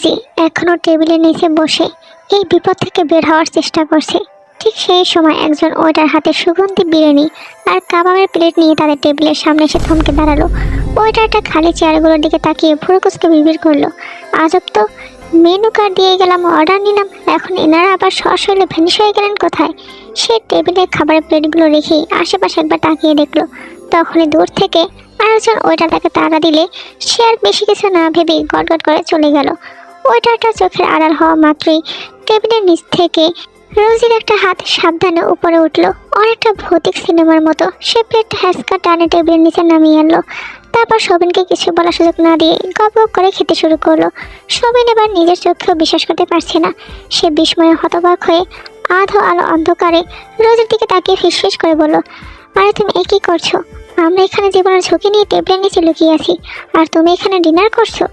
রোজি এখনো টেবিলের নিচে বসে এই বিপদ থেকে বের হওয়ার চেষ্টা করছে। ঠিক সেই সময় একজন ওয়েটার হাতে সুগন্ধি বিরিয়ানি আর কাবাবের প্লেট নিয়ে তাদের টেবিলের সামনে এসে থমকে দাঁড়ালো। ওয়েটারটা খালি চেয়ারগুলোর দিকে তাকিয়ে ফুরুকুসকে বিড়বিড় করলো, আজব তো, মেনু কার্ড দিয়ে গেলাম, অর্ডার নিলাম, এখন এনারা আবার সশরীরে ভ্যানিশ হয়ে গেলেন কোথায়? সে টেবিলে খাবারের প্লেটগুলো রেখেই আশেপাশে একবার তাকিয়ে দেখলো। তখনই দূর থেকে আরেকজন ওয়েটার তাকে তাড়া দিলে সে আর বেশি কিছু না ভেবেই গটগট করে চলে গেল। ওয়েটারটা চোখের আড়াল হওয়া মাত্রই টেবিলের নিচ থেকে রোজির একটা হাত সাবধানে উপরে উঠল, অনেকটা ভৌতিক সিনেমার মতো। সে প্লেটটা হ্যাঁচকা টানে টেবিলের নিচে নামিয়ে আনলো। তারপর সবিনকে কিছু বলার সুযোগ না দিয়ে গপ গপ করে খেতে শুরু করলো। সবিন এবার নিজের চোখেও বিশ্বাস করতে পারছে না। সে বিস্ময়ে হতবাক হয়ে আধো আলো অন্ধকারে রোজির দিকে তাকিয়ে ফিসফিস করে বলল, আরে তুমি এ কী করছো? আমরা এখানে জীবনের ঝুঁকি নিয়ে টেবিলের নিচে লুকিয়ে আছি, আর তুমি এখানে ডিনার করছো?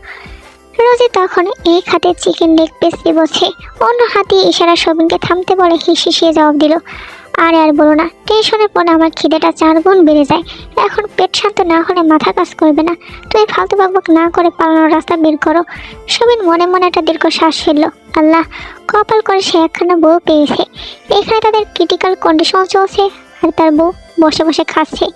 রোজি তখন এক হাতে চিকেন লেগ পিস চিবোচ্ছে, অন্য হাতে ইশারা সবিনকে থামতে বলে হিসিয়ে জবাব দিল, আরে আর বলো না, টেনশনের পরে আমার খিদেটা 4 গুণ বেড়ে যায়। এখন পেট শান্ত না হলে মাথা কাজ করবে না। তুমি ফালতু বকবক না করে পালানোর রাস্তা বের করো। সবিন মনে মনে একটা দীর্ঘ শ্বাস ফেললো। আল্লাহ, কপাল করে সে একখানা বউ পেয়েছে। এখানে তাদের ক্রিটিক্যাল কন্ডিশন চলছে আর তার বউ বসে বসে খাচ্ছে।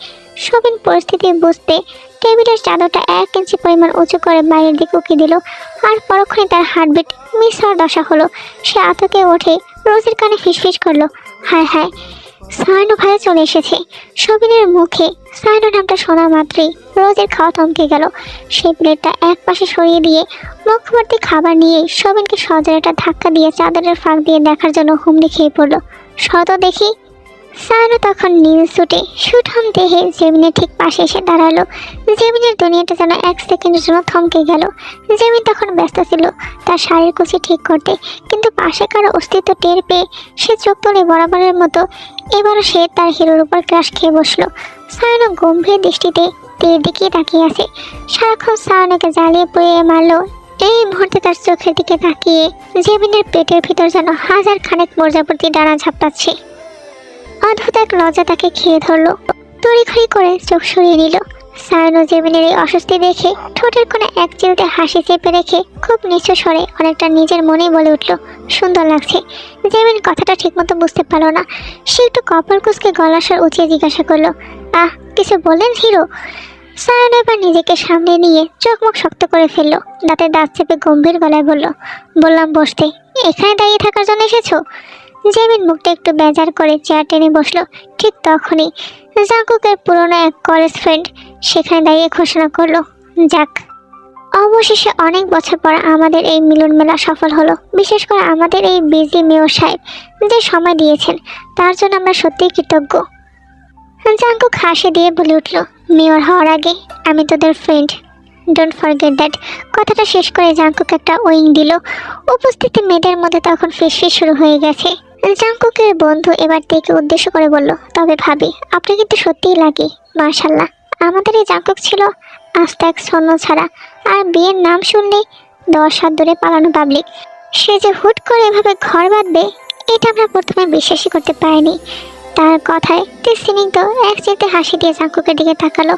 সবিন পরিস্থিতি বুঝতে টেবিলের চাদরটা 1 ইঞ্চি পরিমাণ উঁচু করে বাইরের দিকে উঁকি দিল, আর পরক্ষণে তার হার্টবিট মিস হওয়ার দশা হলো। সে আতকে ওঠে রোজির কানে ফিসফিস করলো, হায় হায়, সায়নু ভাইয়া চলে এসেছে। সবিনের মুখে সায়নু নামটা শোনা মাত্রই রোজের খাওয়া থমকে গেল। সেই প্লেটটা এক পাশে সরিয়ে দিয়ে মুখভর্তি খাবার নিয়ে সবিনকে সজোরে একটা ধাক্কা দিয়ে চাদরের ফাঁক দিয়ে দেখার জন্য হুমড়ি খেয়ে পড়লো। শত দেখি। সায়নু তখন নীল সুটে সুঠাম দেহে জেমিনের ঠিক পাশে এসে দাঁড়ালো। জেমিনের দুনিয়াটা যেন 1 সেকেন্ডের জন্য থমকে গেল। জেমিন তখন ব্যস্ত ছিল তার শাড়ির কুচি ঠিক করতে, কিন্তু পাশে কারো অস্তিত্ব টের পেয়ে সে চোখ তুলে বরাবরের মতো এবারও সে তার হিরোর উপর ক্রাশ খেয়ে বসলো। সায়নু গম্ভীর দৃষ্টিতে তের দিকে তাকিয়ে আছে। সারাক্ষণ সায়নুকে জ্বালিয়ে পুড়িয়ে মারলো। এই মুহূর্তে তার চোখের দিকে তাকিয়ে জেমিনের পেটের ভিতর যেন 1000 খানেক প্রজাপতি ডানা ঝাপটাচ্ছে। অদ্ভুত এক লজ্জা তাকে খেয়ে ধরলো। তড়িঘড়ি করে চোখ সরিয়ে নিল। সায়নু জেমিনের এই অস্বস্তি দেখে ঠোঁটের কোণে এক চিলতে হাসি চেপে রেখে খুব নিচু স্বরে অনেকটা নিজের মনেই বলে উঠল, সুন্দর লাগছে। জেমিন কথাটা ঠিকমতো বুঝতে পারল না। সে একটু কপাল কুঁচকে গলার স্বর উঁচিয়ে জিজ্ঞাসা করলো, কিছু বললেন হিরো? সায়নু এবার নিজেকে সামনে নিয়ে চোখ মুখ শক্ত করে ফেললো। দাঁতে দাঁত চেপে গম্ভীর গলায় বললাম বসতে। এখানে দাঁড়িয়ে থাকার জন্য এসেছো? জেমিন মুখটা একটু বেজার করে চেয়ার টেনে বসলো। ঠিক তখনই জাঙ্কুকের পুরনো এক কলেজ ফ্রেন্ড সেখানে দাঁড়িয়ে ঘোষণা করলো, যাক, অবশেষে অনেক বছর পর আমাদের এই মিলন মেলা সফল হলো। বিশেষ করে আমাদের এই বিজি মেয়র সাহেব যে সময় দিয়েছেন তার জন্য আমরা সত্যিই কৃতজ্ঞ। জাঙ্কুক হাসি দিয়ে বলে উঠল, মেয়র হওয়ার আগে আমি তোদের ফ্রেন্ড, ডোন্ট ফরগেট দ্যাট। কথাটা শেষ করে জাঙ্কুক একটা ওয়িং দিল। উপস্থিত মেয়েদের মধ্যে তখন ফিসফিস শুরু হয়ে গেছে। জাঙ্কুকের বন্ধু এবার থেকে উদ্দেশ্য করে বলল, তবে ভাবি আপনি কিন্তু সত্যিই লাগি, মাশাল্লাহ। আমাদের এই জাঙ্কুক ছিল আস্তে এক স্বর্ণ ছাড়া, আর বিয়ের নাম শুনলেই 10 হাত দূরে পালানো পাবলিক। সে যে হুট করে এভাবে ঘর বাঁধবে এটা আমরা প্রথমে বিশ্বাসই করতে পারিনি। তার কথায় তে স্নিগ্ধ এক চিলতে হাসি দিয়ে জাঙ্কুকের দিকে তাকালো।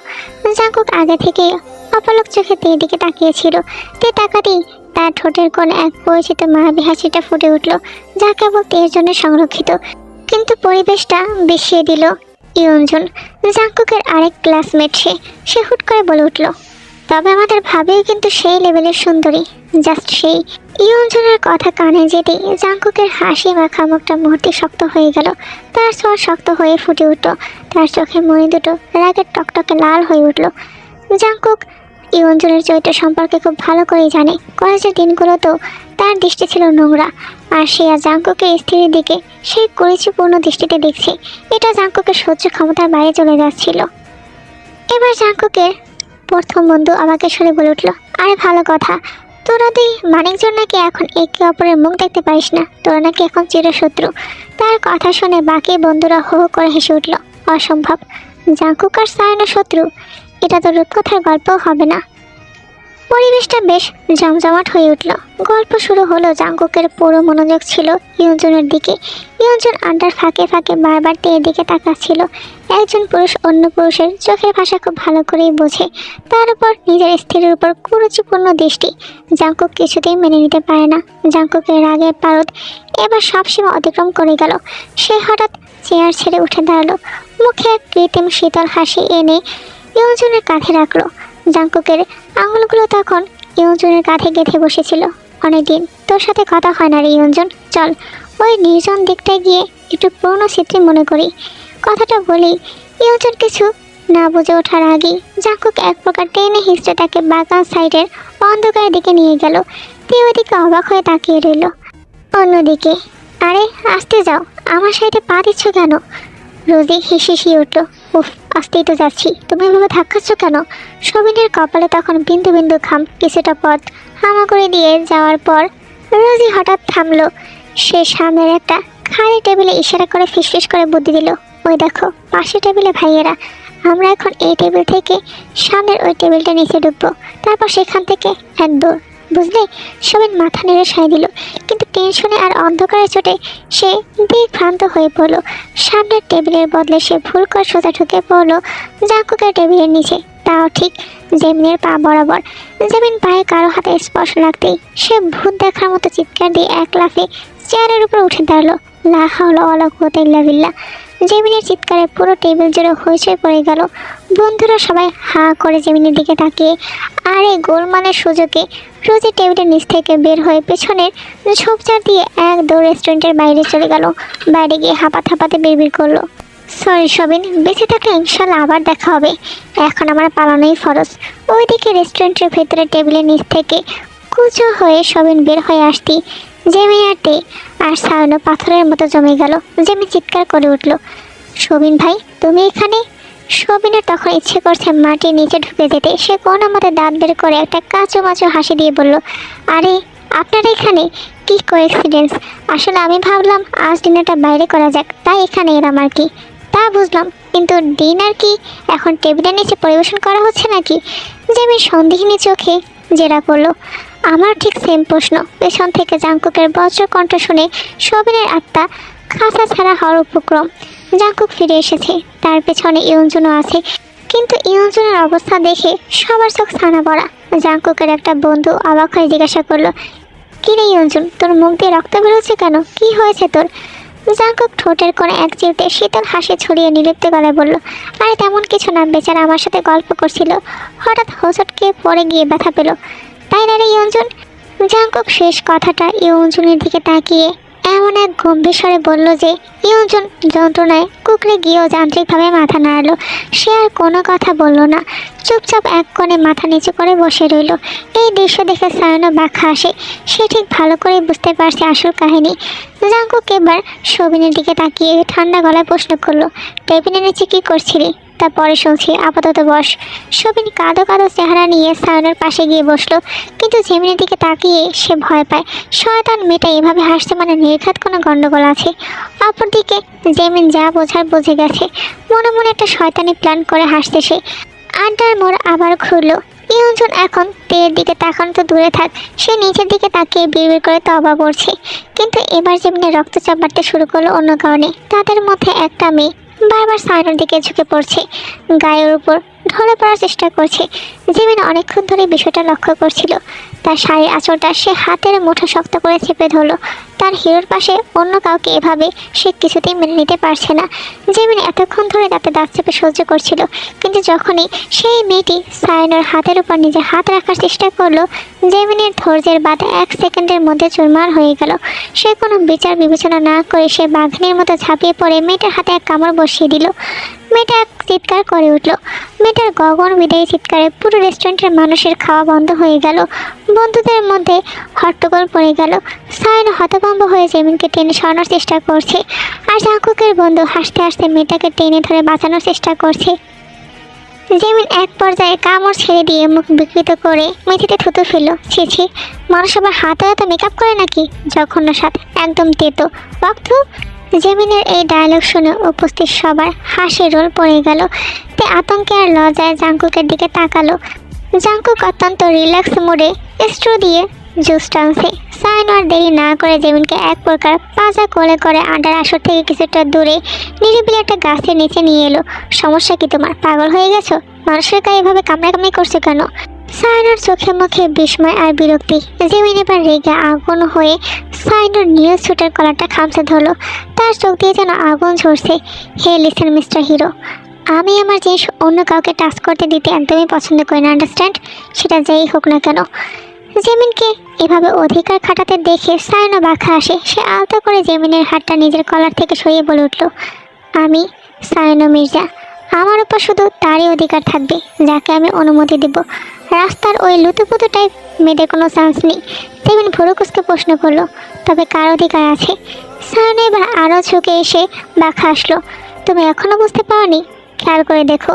জাঙ্কুক আগে থেকে অপলক চোখে তের দিকে তাকিয়েছিল। তে তাকাতেই তার ঠোঁটের কোণে এক পরিচিত মায়াবী হাসিটা ফুটে উঠল, যা কেবল তের জন্য সংরক্ষিত। কিন্তু পরিবেশটা বিষিয়ে দিল ইয়ঞ্জন, জাঙ্কুকের আরেক ক্লাসমেট। সে হুট করে বলে উঠল, তবে আমাদের ভাবেও কিন্তু সেই লেভেলের সুন্দরী, জাস্ট সেই। ইয়ঞ্জনের কথা কানে যেতেই জাঙ্কুকের হাসি মাখা মুখটা মুহূর্তে শক্ত হয়ে গেল। তার স্বর শক্ত হয়ে ফুটে উঠল। তার চোখের মণি দুটো রাগের টকটকে লাল হয়ে উঠল। জাঙ্কুক ইয়ঞ্জনের চরিত্র সম্পর্কে খুব ভালো করেই জানে। কলেজের দিনগুলোতেও তার দৃষ্টি ছিল নোংরা, আর সে আর জাঙ্কুকের স্ত্রীর দিকে সেই কুরুচিপূর্ণ দৃষ্টিতে দেখছে। এটা জাঙ্কুকের সহ্য ক্ষমতার বাইরে চলে যাচ্ছিল। এবার জাঙ্কুকের প্রথম বন্ধু আমাকে সরে বলে উঠল, আরে ভালো কথা, তোরা দুই মানিকজন নাকি এখন একে অপরের মুখ দেখতে পারিস না, তোরা নাকি এখন চিরশত্রু। তার কথা শুনে বাকি বন্ধুরা হো হো করে হেসে উঠল, অসম্ভব, জাঙ্কুক আর সায়নু শত্রু? এটা তো রূপকথার গল্পও হবে না। পরিবেশটা বেশ জমজমাট হয়ে উঠল। গল্প শুরু হলো। জাঙ্কুকের পুরো মনোযোগ ছিল ইয়ঞ্জনের দিকে। ইয়ঞ্জন আড্ডার ফাঁকে ফাঁকে বারবার তেয়ের দিকে তাকাচ্ছিল। একজন পুরুষ অন্য পুরুষের চোখের ভাষা খুব ভালো করেই বোঝে, তার উপর নিজের স্ত্রীর উপর কুরুচিপূর্ণ দৃষ্টি জাঙ্কুক কিছুতেই মেনে নিতে পারে না। জাঙ্কুকের রাগের পারদ এবার সব সীমা অতিক্রম করে গেল। সে হঠাৎ চেয়ার ছেড়ে উঠে দাঁড়ালো, মুখে এক কৃত্রিম শীতল হাসি এনে ইয়ঞ্জনের কাঁধে রাখলো। জাঙ্কুকের আঙুলগুলো তখন ইয়ঞ্জনের কাঁধে গেঁথে বসেছিল। অনেকদিন তোর সাথে কথা হয় না রে ইয়ঞ্জন, চল ওই নির্জন দিকটায় গিয়ে একটু পুরনো স্মৃতি মনে করি। কথাটা বলি ইয়ঞ্জন কিছু না বুঝে ওঠার আগেই জাঙ্কুক এক প্রকার টেনে হিঁচড়ে তাকে বাগান সাইডের অন্ধকারের দিকে নিয়ে গেল। তুই ওইদিকে অবাক হয়ে তাকিয়ে রইল। অন্যদিকে, আরে আসতে যাও, আমার সাইডে পা দিচ্ছ কেন? রোজি হিসিয়ে উঠল। উফ, আসতেই তো যাচ্ছি, তুমি এভাবে ধাক্কাচ্ছ কেন? সবিনের কপালে তখন বিন্দু বিন্দু ঘাম। কিছুটা পথ হামা করে দিয়ে যাওয়ার পর রোজি হঠাৎ থামলো। সে সামনের একটা খালি টেবিলে ইশারা করে ফিসফিস করে বুদ্ধি দিল, ওই দেখো পাশের টেবিলে ভাইয়েরা, আমরা এখন এই টেবিল থেকে সামনের ওই টেবিলটা নিচে ঢুকবো, তারপর সেখান থেকে এক দৌড়, বুঝলে? সবিন মাথা নেড়ে সায় দিল, কিন্তু টেনশনে আর অন্ধকারের চোটে সে দিকভ্রান্ত হয়ে পড়ল। সামনের টেবিলের বদলে সে ভুল করে সোজা ঢুকে পড়লো জাঙ্কুকের টেবিলের নিচে, তাও ঠিক জেমিনের পা বরাবর। জেমিন পায়ে কারো হাতে স্পর্শ লাগতেই সে ভূত দেখার মতো চিৎকার দিয়ে এক লাফে চেয়ারের উপর উঠে দাঁড়ালো। লা হাওলা ওয়ালা কুওয়াতা ইল্লা বিল্লাহ। জেমিনের চিৎকারে পুরো টেবিল জুড়ে হইচই পড়ে গেল। বন্ধুরা সবাই হাঁ করে জেমিনের দিকে তাকিয়ে। আর এই গোলমালের সুযোগে রোজি টেবিলের নিচ থেকে বের হয়ে পেছনের ঝোপঝাড় দিয়ে এক দৌড় রেস্টুরেন্টের বাইরে চলে গেল। বাইরে গিয়ে হাঁপাতে হাঁপাতে বিড়বিড় করলো, সরি সবিন, বেঁচে থাকলে ইনশাল্লাহ আবার দেখা হবে, এখন আমার পালানোই ফরজ। ওইদিকে রেস্টুরেন্টের ভেতরে টেবিলের নিচ থেকে কুচো হয়ে সবিন বের হয়ে আসতি জেমিন আর সায়নো পাথরের মতো জমে গেল। জেমিন চিৎকার করে উঠল, সবিন ভাই তুমি এখানে? সবিনের তখন ইচ্ছে করছে মাটির নিচে ঢুকে যেতে। সে কোনো মতে দাঁত বের করে একটা কাঁচো মাচো হাসি দিয়ে বলল, আরে আপনারা এখানে? কি কোএক্সিডেন্স! আসলে আমি ভাবলাম আজ ডিনারটা বাইরে করা যাক, তাই এখানে এলাম আর কি। তা বুঝলাম, কিন্তু ডিনার কি এখন টেবিলের নিচে পরিবেশন করা হচ্ছে নাকি? জেমি সন্দেহিনী চোখে জেরা করলো। আমার ঠিক সেম প্রশ্ন। পেছন থেকে জাঙ্কুকের বজ্র কণ্ঠ শুনে সবিনের আত্মা খাঁচা ছাড়া হওয়ার উপক্রম। জাঙ্কুক ফিরে এসেছে, তার পেছনে ইয়ঞ্জনও আছে, কিন্তু ইয়ঞ্জনের অবস্থা দেখে সবার চোখ ছানা পড়া। জাঙ্কুকের একটা বন্ধু অবাক হয়ে জিজ্ঞাসা করলো, কী রে ইয়ঞ্জন, তোর মুখ দিয়ে রক্ত বেরোচ্ছে কেন? কি হয়েছে তোর? জাঙ্কুক ঠোঁটের কোণে এক চিলতে শীতল হাসি ছড়িয়ে নিলিপ্ত গলায় বলল, আরে তেমন কিছু না, বেচারা আমার সাথে গল্প করছিল, হঠাৎ হোঁচটকে পড়ে গিয়ে ব্যথা পেল, তাই না রে ইয়ঞ্জন? জাঙ্কুক শেষ কথাটা ইয়ঞ্জনের দিকে তাকিয়ে এমন এক গম্ভীর স্বরে বলল যে ইয়ঞ্জন যন্ত্রণায় কুকড়ে গিয়েও যান্ত্রিকভাবে মাথা নাড়ালো। সে আর কোনো কথা বলল না, চুপচাপ এক কোণে মাথা নিচু করে বসে রইল। এই দৃশ্য দেখে সায়নো ব্যাখ্যা আসে। সে ঠিক ভালো করে বুঝতে পারছে আসল কাহিনী। জাঙ্কুক এবার সবিনের দিকে তাকিয়ে ঠান্ডা গলায় প্রশ্ন করলো, টেবিলের নিচে কী করছিলি? তারপরে শুনছি, আপাতত বস। সবিন কাঁদো কাঁদো চেহারা নিয়ে সায়নের পাশে গিয়ে বসলো, কিন্তু জেমিনের দিকে তাকিয়ে সে ভয় পায়। শয়তান মেয়েটা এভাবে হাসছে মানে নির্ঘাত কোনো গণ্ডগোল আছে। অপরদিকে জেমিন যা বোঝার বুঝে গেছে, মনে মনে একটা শয়তানি প্ল্যান করে হাসছে সে। আড্ডার মোড় আবার ঘুরলো। ইয়ঞ্জন এখন তেয়ের দিকে তাকানো তো দূরে থাক, সে নিচের দিকে তাকিয়ে বিড়বিড় করে তওবা করছে। কিন্তু এবার জেমিনের রক্তচাপ বাড়তে শুরু করলো অন্য কারণে। তাদের মধ্যে একটা মেয়ে বারবার সায়নের দিকে ঝুঁকে পড়ছে, গায়ের উপর ঢলে পড়ার চেষ্টা করছে। জেমিন অনেকক্ষণ ধরে বিষয়টা লক্ষ্য করছিল। তার শাড়ির আঁচলটা সে হাতের মুঠো শক্ত করে চেপে ধরলো। তার হিরোর পাশে অন্য কাউকে এভাবে সে কিছুতেই মেনে নিতে পারছে না। জেমিন এতক্ষণ ধরে তাতে দাঁত চেপে সহ্য করছিল, কিন্তু যখনই সেই মেয়েটি সায়নের হাতের উপর নিজে হাত রাখার চেষ্টা করলো, জেমিনের ধৈর্যের বাধা 1 সেকেন্ডের মধ্যে চুরমার হয়ে গেল। সে কোনো বিচার বিবেচনা না করে সে বাঘিনীর মতো ঝাঁপিয়ে পড়ে মেয়েটার হাতে এক কামড় বসিয়ে দিল। মেয়েটা এক চিৎকার করে উঠল। মেয়েটার গগন বিদায়ী চিৎকারে পুরো রেস্টুরেন্টের মানুষের খাওয়া বন্ধ হয়ে গেল। বন্ধুদের মধ্যে হট্টগোল পড়ে গেল। সায়ন হতভম্ব হয়ে জেমিনকে টেনে সরানোর চেষ্টা করছে, আর জাঙ্কুকের বন্ধু হাসতে হাসতে মেয়েটাকে টেনে ধরে বাঁচানোর চেষ্টা করছে। জেমিন এক পর্যায়ে কামড় ছেড়ে দিয়ে মুখ বিকৃত করে মেঝেতে থুতু ফেলল। ছি ছি, মানুষ আবার হাতে হাতে মেকআপ করে নাকি? জঘন্য সাথে, একদম তেতো বকথু। জেমিনের এই ডায়লগ শুনে উপস্থিত সবার হাসির রোল পড়ে গেল। তে আতঙ্কে আর লজ্জায় জাঙ্কুকের দিকে তাকালো। জাঙ্কুক অত্যন্ত রিল্যাক্স মোডে স্ট্রো দিয়ে জুস টানছে। সায়ন দেরি না করে জেমিনকে এক প্রকার পাজা কোলে করে আন্ডার আসর থেকে কিছুটা দূরে নিরিবিলি একটা গাছের নিচে নিয়ে এলো। সমস্যা কি তোমার? পাগল হয়ে গেছো? মানুষের গায়ে এভাবে কামড়াকামড়ি করছে কেন? সায়নার চোখে মুখে বিস্ময় আর বিরক্তি। জেমিন এবার রেগে আগুন হয়ে সায়নার নীল স্যুটের কলারটা খামচে ধরলো। তার চোখ দিয়ে যেন আগুন ঝরছে। হে লিসেন মিস্টার হিরো, আমি আমার জিনিস অন্য কাউকে টাচ করতে দিতে একদমই পছন্দ করি না, আন্ডারস্ট্যান্ড? সেটা যেই হোক না কেন। জেমিনকে এভাবে অধিকার খাটাতে দেখে সায়না বাঁকা আসে। সে আলতো করে জেমিনের হাতটা নিজের কলার থেকে সরিয়ে বলে উঠল, আমি সায়না মির্জা, আমার উপর শুধু তারই অধিকার থাকবে যাকে আমি অনুমতি দেব। রাস্তার ওই লুতুপুতু টাইপ মেয়েদের কোনো চান্স নেই। জেমিন ভুরুকুসকে প্রশ্ন করলো, তবে কার অধিকার আছে? সায়না এবার আরও ঝুঁকে এসে বাঁকা আসলো, তুমি এখনও বুঝতে পারোনি? খেয়াল করে দেখো,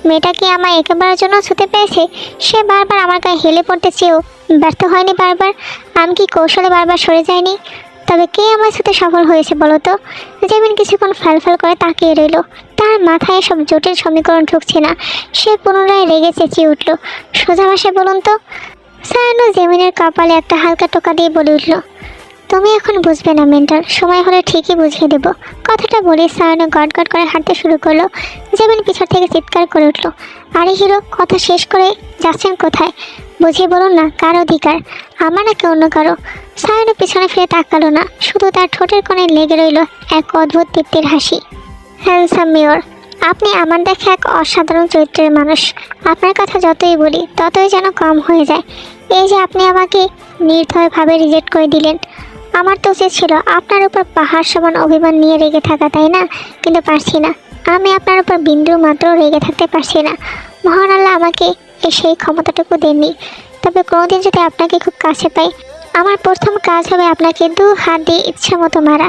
মেয়েটা কি আমায় একেবারের জন্য ছুতে পেয়েছে? সে বারবার আমার গায়ে হেলে পড়তে চেয়েও ব্যর্থ হয়নি বারবার। আমি কি কৌশলে বারবার সরে যায়নি? তবে কে আমার সাথে সফল হয়েছে বলো তো? জেমিন কিছুক্ষণ ফ্যাল করে তাকিয়ে রইল। তার মাথায় সব জটিল সমীকরণ ঢুকছে না। সে পুনরায় রেগে চেঁচিয়ে উঠল, সোজা ভাষায় বলুন তো। সায়না জেমিনের কপালে একটা হালকা টোকা দিয়ে বলে উঠল, তুমি এখন বুঝবে না মেন্টাল, সময় হলে ঠিকই বুঝিয়ে দেবো। কথাটা বলে সায়না গট করে হাঁটতে শুরু করলো। জেমিন পিছন থেকে চিৎকার করে উঠল, আরে হিরো, কথা শেষ করে যাচ্ছেন কোথায়? বুঝিয়ে বলুন না, কার অধিকার, আমার নাকি অন্য কারো? সায়না পিছনে ফিরে তাকালো না, শুধু তার ঠোঁটের কোণে লেগে রইল এক অদ্ভুত তৃপ্তির হাসি। হ্যান্ডসাম মেয়র, আপনি আমার দেখা এক অসাধারণ চরিত্রের মানুষ। আপনার কথা যতই বলি ততই যেন কম হয়ে যায়। এই যে আপনি আমাকে নির্দয়ভাবে রিজেক্ট করে দিলেন, আমার তো উচিত ছিল আপনার উপর পাহাড় সমান অভিমান নিয়ে রেগে থাকা, তাই না? কিন্তু পারছি না, আমি আপনার উপর বিন্দু মাত্র রেগে থাকতে পারছি না। মহান আল্লাহ আমাকে সেই ক্ষমতাটুকু দেননি। তবে কোনোদিন যদি আপনাকে খুব কাছে পাই, আমার প্রথম কাজ হবে আপনাকে 2 হাত দিয়ে ইচ্ছা মতো মারা।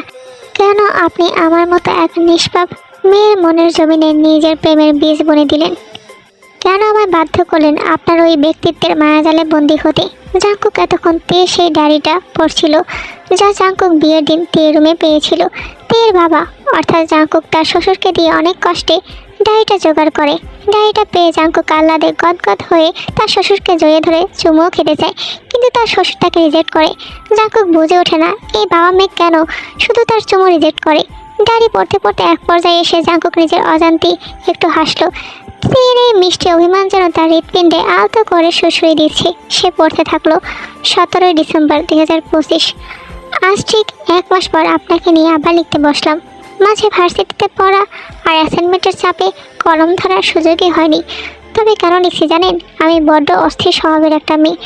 কেন আপনি আমার মতো এক নিষ্পাপ মেয়ের মনের জমিনে নিজের প্রেমের বীজ বুনে দিলেন? কেন আমায় বাধ্য করলেন আপনার ওই ব্যক্তিত্বের মায়াজালে বন্দী হতে? জাঙ্কুক এতক্ষণ তে সেই ডায়েরিটা পড়ছিল, যা জাঙ্কুক বিয়ের দিন তে রুমে পেয়েছিল। তের বাবা অর্থাৎ জাঙ্কুক তার শ্বশুরকে দিয়ে অনেক কষ্টে ডায়েরিটা জোগাড় করে। ডায়েরিটা পেয়ে জাঙ্কুক আহ্লাদে গদগদ হয়ে তার শ্বশুরকে জড়িয়ে ধরে চুমুও খেতে চায়, কিন্তু তার শ্বশুর তাকে রিজেক্ট করে। জাঙ্কুক বুঝে ওঠে না এই বাবা মেয়ে কেন শুধু তার চুমু রিজেক্ট করে। ডায়েরি পড়তে এক পর্যায়ে এসে জাঙ্কুক নিজের অজান্তেই একটু হাসলো। তের এই মিষ্টি অভিমান যেন তার হৃৎপিণ্ডে আলতো করে শুষড়িয়ে দিচ্ছে। সে পড়তে থাকলো, 17 ডিসেম্বর 2025। আজ ঠিক 1 মাস পর আপনাকে নিয়ে আবার লিখতে বসলাম। মাঝে ভার্সিটিতে পড়া আর অ্যাসাইনমেন্টের চাপে কলম ধরার সুযোগই হয়নি। তবে কেন লিখছি জানেন? আমি বড্ড অস্থির স্বভাবের একটা মেয়ে।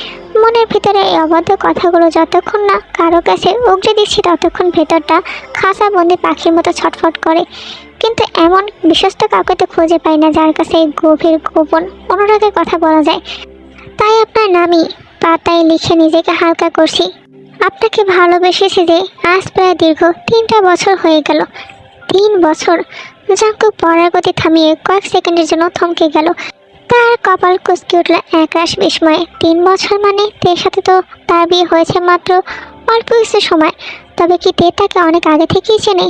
মনের ভিতরে এই অবাধ্য কথাগুলো যতক্ষণ না কারো কাছে উগড়ে দিচ্ছি ততক্ষণ ভেতরটা খাঁচাবন্দি পাখির মতো ছটফট করে। কিন্তু এমন বিশ্বস্ত কাউকে তো খুঁজে পাই না যার কাছে এই গভীর গোপন অনুরাগের কথা বলা যায়। তাই আপনার নামই পাতায় লিখে নিজেকে হালকা করছি। আপনাকে ভালোবেসেছি যে আজ প্রায় দীর্ঘ 3টা বছর হয়ে গেল। 3 বছর! জাঙ্কুক পড়ার গতি থামিয়ে কয়েক সেকেন্ডের জন্য থমকে গেল। তার কপাল কুঁচকে উঠল একরাশ বিস্ময়ে। 3 বছর মানে তের সাথে তো তার বিয়ে হয়েছে মাত্র অল্প কিছু সময়। তবে কি তে তাকে অনেক আগে থেকেই চেনে?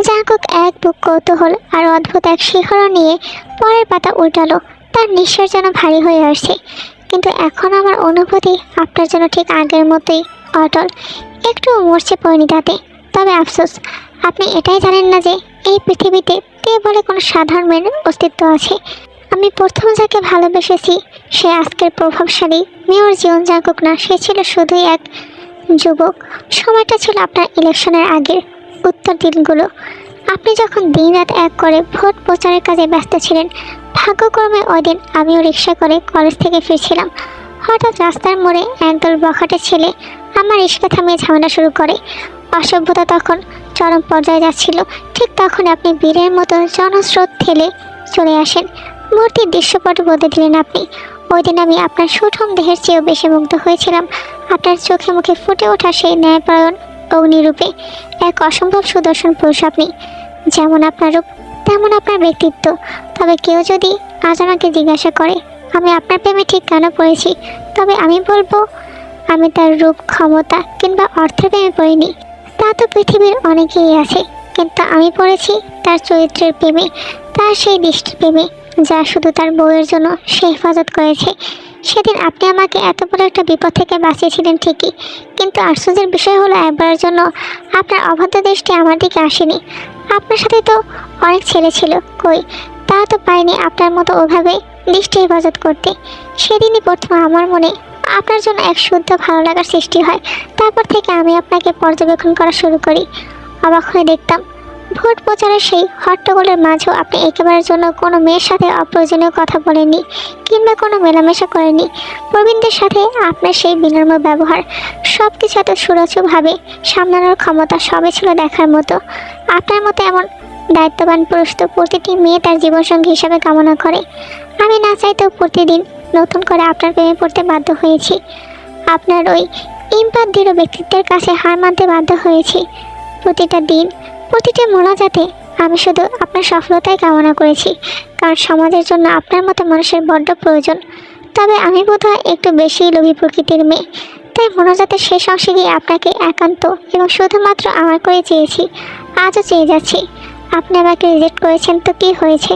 জাঙ্কুক এক বুক কৌতূহল আর অদ্ভুত এক শিহরণ নিয়ে পরের পাতা উল্টালো। তার নিঃশ্বাস যেন ভারী হয়ে আসছে। কিন্তু এখন আমার অনুভূতি আপনার জন্য ঠিক আগের মতোই অটল, একটু মরচে পড়েনি তাতে। তবে আফসোস, আপনি এটাই জানেন না যে এই পৃথিবীতে তে বলে কোনো সাধারণ মেয়ের অস্তিত্ব আছে। আমি প্রথম যাকে ভালোবেসেছি সে আজকের প্রভাবশালী মেয়র জীবন জাঙ্কুক না, সে ছিল শুধুই এক যুবক। সময়টা ছিল আপনার ইলেকশনের আগের উত্তর দিনগুলো। আপনি যখন দিনরাত এক করে ভোট প্রচারের কাজে ব্যস্ত ছিলেন। ভাগ্যক্রমে ওই দিন আমিও রিক্সা করে কলেজ থেকে ফিরছিলাম। হঠাৎ রাস্তার মোড়ে একদল বখাটে ছেলে আমার রিক্সা থামিয়ে ঝামেলা শুরু করে। অসভ্যতা তখন চরম পর্যায়ে যাচ্ছিল। ঠিক তখন আপনি বীরের মতো জনস্রোত ঠেলে চলে আসেন। মূর্তির দৃশ্যপট বদলে দিলেন আপনি। ওই দিন আমি আপনার সুঠম দেহের চেয়েও বেশি মুগ্ধ হয়েছিলাম আপনার চোখে মুখে ফুটে ওঠা সেই ন্যায়পরায়ণ অগ্নিরূপে। এক অসম্ভব সুদর্শন পুরুষ আপনি। যেমন আপনার রূপ তেমন আপনার ব্যক্তিত্ব। তবে কেউ যদি আজ আমাকে জিজ্ঞাসা করে আমি আপনার প্রেমে ঠিক কেন পড়েছি, তবে আমি বলবো আমি তার রূপ, ক্ষমতা কিংবা অর্থের প্রেমে পড়িনি। তা তো পৃথিবীর অনেকেই আছে, কিন্তু আমি পড়েছি তার চরিত্রের প্রেমে, তার সেই দৃষ্টির প্রেমে। যা শুধু তার বউয়ের জন্য সে হেফাজত করেছে। সেদিন আপনি আমাকে এত বড় একটা বিপদ থেকে বাঁচিয়েছিলেন ঠিকই, কিন্তু আশ্চর্যের বিষয় হলো একবারের জন্য আপনার অবাধ্য দৃষ্টি আমার দিকে আসেনি। আপনার সাথে তো অনেক ছেলে ছিল, কই তারা তো পায়নি আপনার মতো ওভাবে দৃষ্টি হেফাজত করতে। সেদিনই প্রথম আমার মনে আপনার জন্য এক শুদ্ধ ভালো লাগার সৃষ্টি হয়। তারপর থেকে আমি আপনাকে পর্যবেক্ষণ করা শুরু করি। অবাক হয়ে দেখতাম ভোট প্রচারের সেই হট্টগোলের মাঝেও আপনি একেবারের জন্য কোনো মেয়ের সাথে অপ্রয়োজনীয় কথা বলেননি কিংবা কোনো মেলামেশা করেননি। প্রবীণদের সাথে আপনার সেই বিনম্র ব্যবহার, সব কিছু এত সুরক্ষভাবে সামলানোর ক্ষমতা সবই ছিল দেখার মতো। আপনার মতো এমন দায়িত্ববান পুরুষ তো প্রতিটি মেয়ে তার জীবনসঙ্গী হিসাবে কামনা করে। আমি না চাইতেও প্রতিদিন নতুন করে আপনার প্রেমে পড়তে বাধ্য হয়েছি। আপনার ওই ইম্পাত দৃঢ় ব্যক্তিত্বের কাছে হার মানতে বাধ্য হয়েছি। প্রতিটা দিন, প্রতিটি মোনাজাতে আমি শুধু আপনার সফলতাই কামনা করেছি, কারণ সমাজের জন্য আপনার মতো মানুষের বড্ড প্রয়োজন। তবে আমি বোধহয় একটু বেশিই লোভী প্রকৃতির মেয়ে, তাই মোনাজাতের শেষ অংশে গিয়ে আপনাকে একান্ত এবং শুধুমাত্র আমার করে চেয়েছি। আজও চেয়ে যাচ্ছি। আপনি আমাকে রিজেক্ট করেছেন তো কী হয়েছে?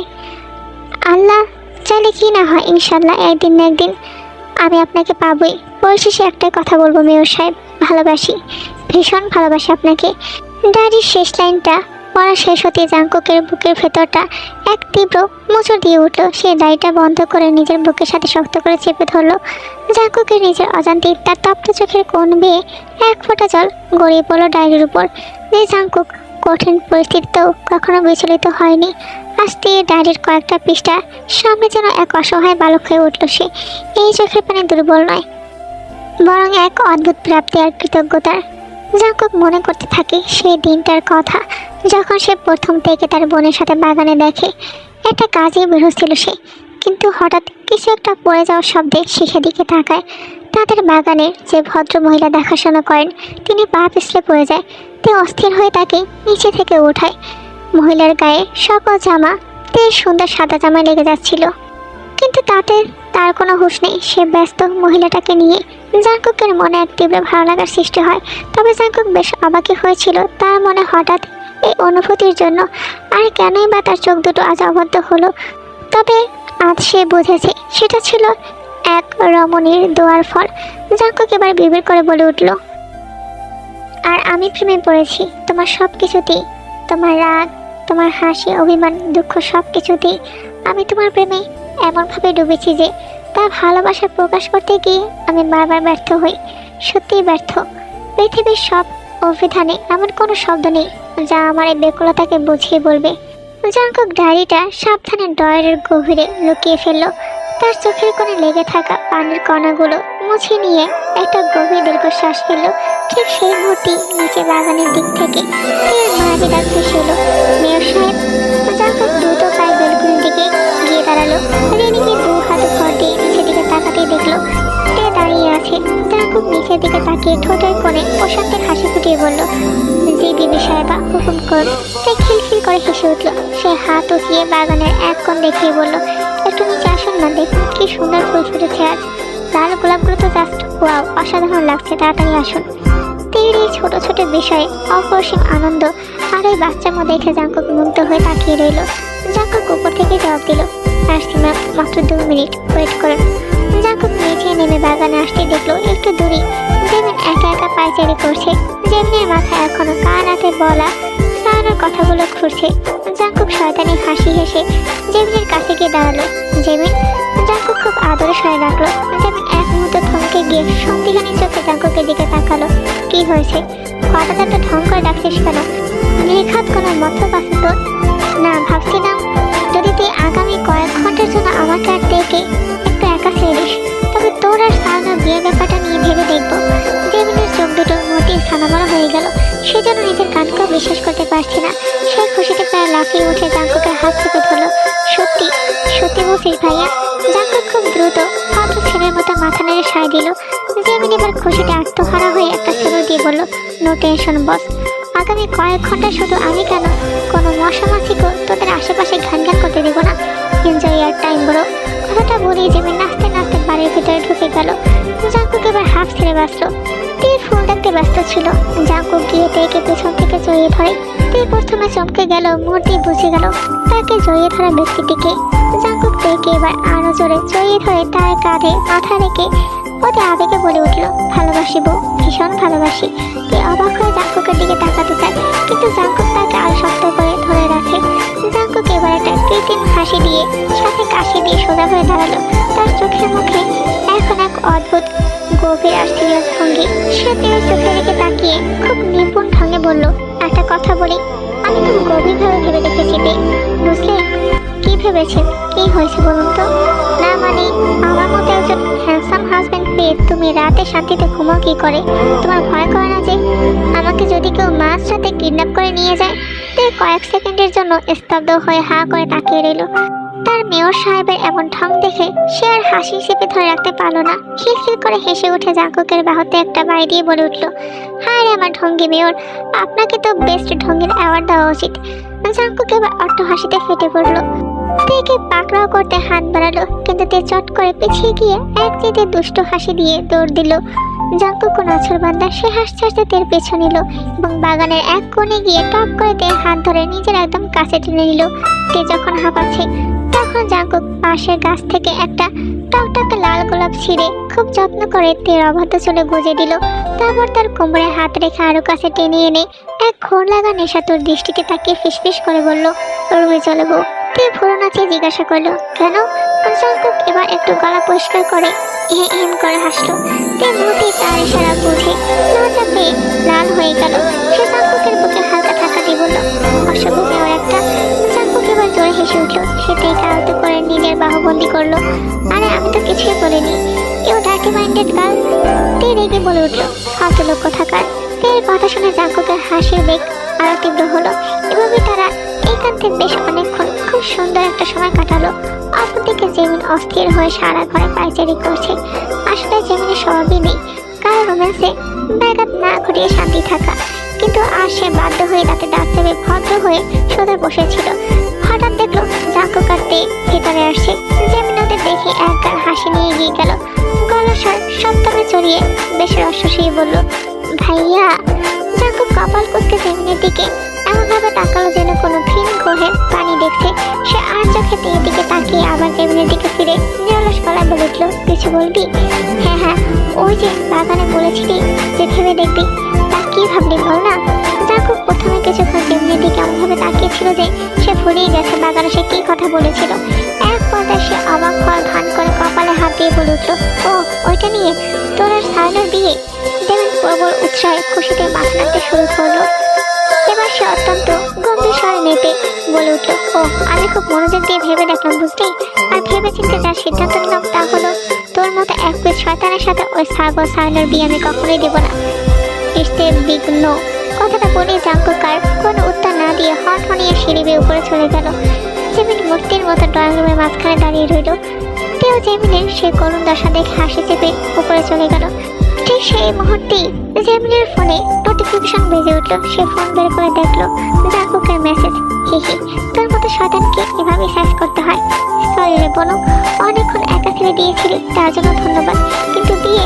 আল্লাহ চাইলে কি না হয়, ইনশাল্লাহ একদিন না একদিন আমি আপনাকে পাবই। পরিশেষে একটাই কথা বলবো মেয়র সাহেব, ভালোবাসি, ভীষণ ভালোবাসি আপনাকে। ডায়েরির শেষ লাইনটা পড়া শেষ হতে জাঙ্কুকের বুকের ভেতরটা এক তীব্র মোচড় দিয়ে উঠল। সে ডায়েরিটা বন্ধ করে নিজের বুকের সাথে শক্ত করে চেপে ধরল। জাঙ্কুকের নিজের অজান্তেই তার তপ্ত চোখের কোণ বেয়ে এক ফোঁটা জল গড়িয়ে পড়ল ডায়েরির উপর। যে জাঙ্কুক কঠিন পরিস্থিতিতেও কখনো বিচলিত হয়নি, আস্তে ডায়েরির কয়েকটা পৃষ্ঠা সামনে যেন এক অসহায় বালক হয়ে উঠল সে। এই চোখের পানি দুর্বল নয়, বরং এক অদ্ভুত প্রাপ্তি আর কৃতজ্ঞতার। জাঙ্কুক মনে করতে থাকে সেই দিনটার কথা, যখন সে প্রথম থেকে তার বোনের সাথে বাগানে দেখে। একটা কাজে বের হচ্ছিল সে, কিন্তু হঠাৎ কিছু একটা পড়ে যাওয়ার শব্দে শিখে দিকে তাকায়। তাদের বাগানের যে ভদ্র মহিলা দেখাশোনা করেন তিনি পা পিছলে পড়ে যায়। তে অস্থির হয়ে তাকে নিচে থেকে ওঠায়। মহিলার গায়ে সকল জামা তেল সুন্দর সাদা জামায় লেগে যাচ্ছিল, কিন্তু তাতে তার কোনো হুঁশ নেই। সে ব্যস্ত মহিলাটাকে নিয়ে। জাঙ্কুকের মনে এক তীব্র ভালো লাগার সৃষ্টি হয়। তবে জাঙ্কুক বেশ অবাকই হয়েছিল তার মনে হঠাৎ এই অনুভূতির জন্য। আর কেনই বা তার চোখ দুটো আজ অবদ্ধ হলো। তবে আজ সে বুঝেছে সেটা ছিল এক রমণীর দোয়ার ফল। জাঙ্কুক এবার বিড়বিড় করে বলে উঠল, আর আমি প্রেমে পড়েছি তোমার সব কিছুতেই, তোমার রাগ, তোমার হাসি, অভিমান, দুঃখ সব কিছুতেই আমি তোমার প্রেমে এমনভাবে ডুবেছি যে তা ভালোবাসা প্রকাশ করতে গিয়ে আমি বারবার ব্যর্থ হই। সত্যিই ব্যর্থ। পৃথিবীর সব অভিধানে এমন কোনো শব্দ নেই যা আমার এই বেকুলতাকে বুঝিয়ে বলবে। জাঙ্কুক ডায়েরিটা সাবধানে ড্রয়ারের গভীরে লুকিয়ে ফেলল। তার চোখের কোণে লেগে থাকা পানির কণাগুলো মুছে নিয়ে একটা গভীর দীর্ঘশ্বাস ফেলল। ঠিক সেই মুহূর্তে নিচে বাগানের দিক থেকে মায়াবী ডাক ভেসে এলো, মেয়র সাহেব। জাঙ্কুক দ্রুত পায়ে বেলকুনির দিকে গিয়ে দাঁড়ালো। রেনিকে দু হাতে ভর দিয়ে নিচের দিকে তাকাতেই দেখলো তে দাঁড়িয়ে আছে। জাঙ্কুক নিচের দিকে তাকিয়ে ঠোঁটের কোণে প্রশান্তের হাসি ফুটিয়ে বলল, জি বিবি সাহেবা, হুকুম করুন। তে খিলখিল করে হেসে উঠল। সে হাত উঠিয়ে বাগানের এক কোণ দেখিয়ে বলল, একটু নিচে আসুন না, দেখুন কি সুন্দর ফুল ফুটেছে আজ। লাল গোলাপগুলো তো জাস্ট ওয়াও, অসাধারণ লাগছে, তাড়াতাড়ি আসুন। তীর এই ছোট ছোট বিষয়ে অপরিসীম আনন্দ আর ওই বাচ্চামো দেখে জাঙ্কুক মুগ্ধ হয়ে তাকিয়ে রইল। জাঙ্কুক উপর থেকে জবাব দিল, আসছি ম্যাম, মাত্র 2 মিনিট ওয়েট করুন। জাঙ্কুক নিচে নেমে বাগানে আসতে দেখলো একটু দূরে জেমিন একা একা পায়চারি করছে। জেমিনের মাথায় এখনো কান হাতে বলা সারানোর কথাগুলো ঘুরছে। জাঙ্কুক শয়তানি হাসি হেসে জেমিনের কাছে গিয়ে দাঁড়ালো। জেমিন। জাঙ্কুক খুব আদরে সয়ে ডাকলো। জেমিন এক মুহূর্ত থমকে গিয়ে সন্দিহানি চোখে জাঙ্কুকের দিকে তাকালো। কি হয়েছে? হঠাৎ একটা ঢং করে ডাকছিস কেন? নির্ঘাত কোনো মতলব আছে তোর? না, ভাবছিলাম যদি তুই আগামী কয়েক ঘন্টার জন্য আমাকে আর ডেকে একটু একা ছেড়িস, তবে তোর আর সারানোর বিয়ের ব্যাপারটা নিয়ে ভেবে দেখবো। জেমিনের চোখ দুটো মতি ছানামারা হয়ে গেল। সেজন্য নিজের কানকেও বিশ্বাস করতে পারছি না। সে খুশিতে প্রায় লাফিয়ে উঠে জাঙ্কুকের হাত চেপে ধরল। সত্যি সত্যি বলছিস ভাইয়া? জাঙ্কুক খুব দ্রুত ভদ্র ছেলের মতো মাথা নেড়ে সায় দিল। জেমিন এবার খুশিতে আত্মহারা হয়ে একটা সেলুট দিয়ে বলল, নো টেনশন বস, আগামী কয়েক ঘন্টা শুধু আমি কেন, কোনো মশামাছিকেও তোদের আশেপাশে ঘ্যান ঘ্যান করতে দেবো না। এনজয় ইয়ার টাইম বড়। কথাটা বলি জেমিন নাচতে নাচতে বাড়ির ভিতরে ঢুকে গেল। জাঙ্কুক এবার হাফ ছেড়ে বাঁচল। তে ফুল দেখতে ব্যস্ত ছিল। জাঙ্কুক গিয়ে তেকে পেছন থেকে জড়িয়ে ধরে। তে প্রথমে চমকে গেল, মুহূর্তেই বুঝে গেল তাকে জড়িয়ে ধরা ব্যক্তিটিকে। জাঙ্কুক এবার আরো জোরে জড়িয়ে ধরে তার কাঁধে মাথা রেখে অতি আবেগে বলে উঠল, ভালোবাসি বউ, ভীষণ ভালোবাসি। তুই অবাক হয়ে জাঙ্কুকের দিকে তাকাতে চায়, কিন্তু জাঙ্কুক তাকে আরো শক্ত করে ধরে রাখে। জাঙ্কুক এবার একটা কৃত্রিম হাসি দিয়ে সাথে কাশি দিয়ে সোজা হয়ে দাঁড়ালো। তার চোখের মুখে এখন এক অদ্ভুত গভীর আর সিরিয়াস ভঙ্গি। সে তের চোখের দিকে তাকিয়ে খুব নিপুণ ঢঙে বলল, একটা কথা বলি, আমি খুব গভীরভাবে ভেবে দেখেছি বে, বুঝলে? কি ভেবেছেন? কি হয়েছে বলুন তো? না মানে, আমার মতো একজন হ্যান্ডসাম হাজবেন্ড পেয়ে তুমি রাতে শান্তিতে ঘুমাও কি করে? তোমার ভয় করে না যে আমাকে যদি কেউ মাঝ রাতে কিডন্যাপ করে নিয়ে যায়? তে কয়েক সেকেন্ডের জন্য স্তব্ধ হয়ে হা করে তাকিয়ে রইল। তার মেয়র সাহেবের এমন ঢং দেখে সে আর হাসি চেপে ধরে রাখতে পারলো না। খিলখিল করে হেসে উঠে জাঙ্কুকের বাহুতে একটা বাড়ি দিয়ে বলে উঠল, হায় রে আমার ঢঙ্গি মেয়র, আপনাকে তো বেস্ট ঢঙ্গির অ্যাওয়ার্ড দেওয়া উচিত। জাঙ্কুক এবার অট্ট হাসিতে ফেটে পড়লো। তেকে পাকড়াও করতে হাত বাড়ালো, কিন্তু তে চট করে পিছিয়ে গিয়ে এক চিতে দুষ্ট হাসি দিয়ে দৌড় দিল। জাঙ্কুক কোন আছরবান্দা, সে হাসতে হাসতে তের পেছন নিল এবং বাগানের এক কোণে গিয়ে টপ করে তের হাত ধরে নিজের একদম কাছে টেনে নিল। তে যখন হাঁপাচ্ছে তখন জাঙ্কুক পাশের গাছ থেকে একটা টকটকে লাল গোলাপ ছিঁড়ে খুব যত্ন করে তের অবাধ্য চলে গুজে দিল। তারপর তার কোমরে হাত রেখে আরো কাছে টেনে এনে এক ঘোর লাগা নেশাতুর দৃষ্টিতে তাকিয়ে ফিসফিস করে বলল, রুমে চলে বউ। তে ভুরু নাচিয়ে জিজ্ঞাসা করলো, কেন? জাঙ্কুক এবার একটু গলা পরিষ্কার করে এম করে হাসলো। তে মুহূর্তে তার ইশারা বুঝে লজ্জা পেয়ে লাল হয়ে গেল। সে জাঙ্কুকের বুকে হালকা ধাক্কা দিয়ে বলল, অসভ্য মেয়র একটা। জাঙ্কুক এবার জোরে হেসে উঠলো। সে তেকে আলতো করে নিজের বাহুবন্দি করলো, আরে আমি তো কিছুই বলিনি, কেউ ডার্টি মাইন্ডেড গার্ল। তে রেগে বলে উঠলো, ফালতু লোক কোথাকার। তের কথা শুনে জাঙ্কুকের হাসির বেগ আরো তীব্র হলো। এভাবে তারা এইখান থেকে বেশ অনেকক্ষণ খুব সুন্দর একটা সময় কাটালো। অপরদিকে জেমিন অস্থির হয়ে সারা ঘরে পায়চারি করছে। আসলে জেমিনের স্বভাবই নেই কারো রোম্যান্সে ব্যাঘাত না ঘটিয়ে শান্তি থাকা, কিন্তু আর সে বাধ্য হয়ে রাতে দাঁত চেপে ভদ্র হয়ে সোজা বসেছিল। হঠাৎ দেখলো জাঙ্কুক আর তে ভেতরে আসছে। জেমিন ওদের দেখে একগাল হাসি নিয়ে এগিয়ে গেল। গলার স্বর সপ্তমে চড়িয়ে বেশ রসসিয়ে বলল, ভাইয়া। জাঙ্কুক কপাল কুঁচকে জেমিনের দিকে এমনভাবে তাকালো যেন কোনো ভিন গ্রহের প্রাণী দেখছে। সে আর চোখে তের দিকে তাকিয়ে আবার জেমিনের দিকে ফিরে জলস গলায় বলে উঠল, কিছু বলবি? হ্যাঁ হ্যাঁ, ওই যে বাগানে বলেছিলি যে ভেবে দেখবি, তা কি ভাবলি বল না? জাঙ্কুক প্রথমে কিছুক্ষণ জেমিনের দিকে এমনভাবে তাকিয়েছিল যে সে ভুলেই গেছে বাগানে সে কি কথা বলেছিল। এক পর্যায়ে সে অবাক হওয়ার ভান করে কপালে হাত দিয়ে বলে উঠল, ও ওইটা নিয়ে তোর আর সাইলের বিয়ে? জেমিন প্রবল উৎসাহে খুশিতে মাথা নাড়তে শুরু করলো। এবার সে অত্যন্ত গম্ভীর স্বরে মেপে বলে উঠল, ও আমি খুব মনোযোগ দিয়ে ভেবে দেখলাম বুঝলি, আর ভেবে চিন্তে যার সিদ্ধান্ত নিলাম তা হলো তোর মতো এক পিস শয়তানের সাথে ওই ছাগল সাইলের বিয়ে আমি কখনোই দেবো না। ইস্তে বিঘ্ন। কথাটা বলে জাঙ্কুক আর কোনো উত্তর না দিয়ে হট হনিয়ে সিঁড়ি বেয়ে উপরে চলে গেল। জেমিন মূর্তির মতো ড্রয়িং রুমের মাঝখানে দাঁড়িয়ে রইল। তেও জেমিনের সেই করুণ দশা দেখে হাসি চেপে উপরে চলে গেল। ঠিক সেই মুহূর্তেই জেমিনের ফোনে নোটিফিকেশন বেজে উঠল। সে ফোন বের করে দেখলো জাঙ্কুকের মেসেজ, হিহি, তোর মতো শয়তানকে এভাবে সার্চ করতে হয়। সরি রে বোনো, অনেকক্ষণ একা ছেড়ে দিয়েছিলি, তার জন্য ধন্যবাদ, কিন্তু বিয়ে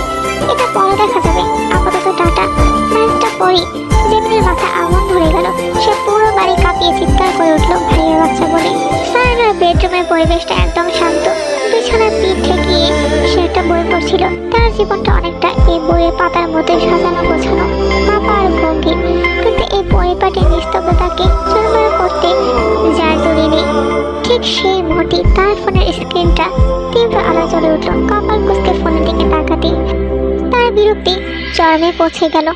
এটা পরে দেখা যাবে, আপাতত টাটা। ম্যাচটা পরেই জেমিনের মাথা আগুন ধরে গেল। সে পুরো বাড়ি কাঁপিয়ে চিৎকার করে উঠলো ভাইয়ের বাচ্চা বলে। সায়নার বেডরুমের পরিবেশটা একদম শান্ত। বিছানায় পিঠ ঠেকিয়ে সে একটা বই পড়ছিল। তার জীবনটা অনেকটা এই বইয়ের পাতার মতোই সাজানো গোছানো, মাপা আর গম্ভীর, কিন্তু এই পরিপাটির নিস্তব্ধতাকে চুরমার করতে যার জড়ি নেই। ঠিক সেই মুহূর্তে তার ফোনের স্ক্রিনটা তীব্র আলো জ্বলে উঠল। কপাল কুঁচকে ফোনের দিকে তাকাতে তার বিরক্তি চরমে পৌঁছে গেল।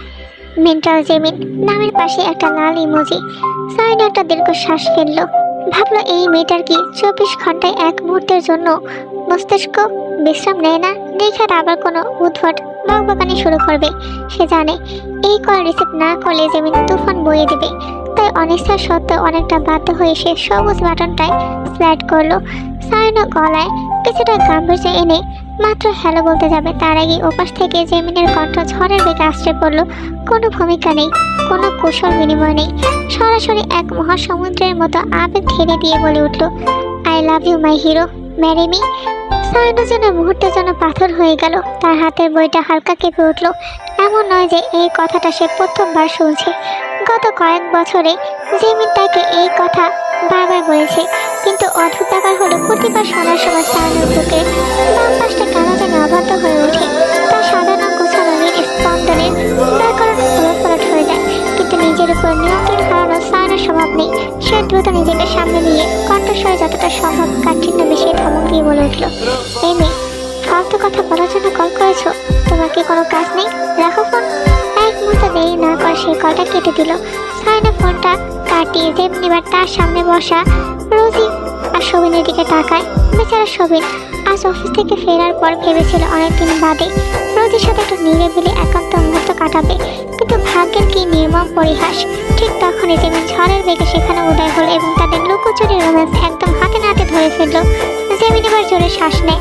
মেন্টাল জেমিন নামের পাশে একটা লাল ইমোজি। সাইড একটা দীর্ঘশ্বাস ফেললো। ভাবলো এই মেয়েটার কি 24 ঘন্টায় এক মুহূর্তের জন্য মস্তিষ্ক বিশ্রাম নেয় না? দেখার আবার কোনো উদ্ভট বকবকানি শুরু করবে। সে জানে এই কল রিসিভ না করলে জেমিন তুফান বয়ে দেবে। তাই অনিচ্ছা সত্ত্বেও অনেকটা বাধ্য হয়ে সে সবুজ বাটনটায় স্লাইড করলো। সায়না গলায় কিছুটা গাম্ভীর্য এনে মাত্র হ্যালো বলতে যাবে, তার আগে ওপাশ থেকে জেমিনের কণ্ঠ ঝড়ের বেগে আশ্রয় পড়লো। কোনো ভূমিকা নেই, কোনো কৌশল বিনিময় নেই, সরাসরি এক মহাসমুদ্রের মতো আবেগ ঢেলে দিয়ে বলে উঠল, I love you my hero, marry me. Saina যেন মুহূর্তের জন্য পাথর হয়ে গেল। তার হাতের বইটা হালকা কেঁপে উঠল। এমন নয় যে এই কথাটা সে প্রথমবার শুনছে, গত কয়েক বছরে জিমিন তাকে এই কথা বারবার বলেছে, কিন্তু অদ্ভুত ব্যাপার হলো প্রতিবার শোনার সময় সায়নের বুকে বাম পাশটা কেন যেন অবাধ্য হয়ে ওঠে। তার সাধারণ গোছানো স্পন্দনের ব্যাকরণ উলটপালট হয়ে যায়, কিন্তু নিজের উপর নিয়ন্ত্রণ হারানোর সায়নের স্বভাব নেই। সে দ্রুত নিজেকে সামনে নিয়ে কণ্ঠস্বরে যতটা সম্ভব কাঠিন্য বেশি ধমক দিয়ে বলে উঠল, এই মেয়ে, ফালতু কথা বলার জন্য কল করেছো? তোমার কি কোনো কাজ নেই? রাখো ফোন। এক মুহূর্ত দেরি না করে সে কলটা কেটে দিল। সায়না ফোনটা কাটিয়ে যেমনিবার তার সামনে বসা রোজি আর সবিনের দিকে তাকায়। বেচারা সবিন আজ অফিস থেকে ফেরার পর ভেবেছিল অনেকদিন বাদে রোজির সাথে একটু নিরিবিলি একান্ত মুহূর্ত কাটাবে, কিন্তু ভাগ্যের কি নির্মম পরিহাস। ঠিক তখনই যেমন ঝড়ের বেগে সেখানে উদয় হলো এবং তাদের লুকোচুরি রোম্যান্স একদম হাতে নাতে ধরে ফেললো। যেমন এবার জোরে শ্বাস নেয়।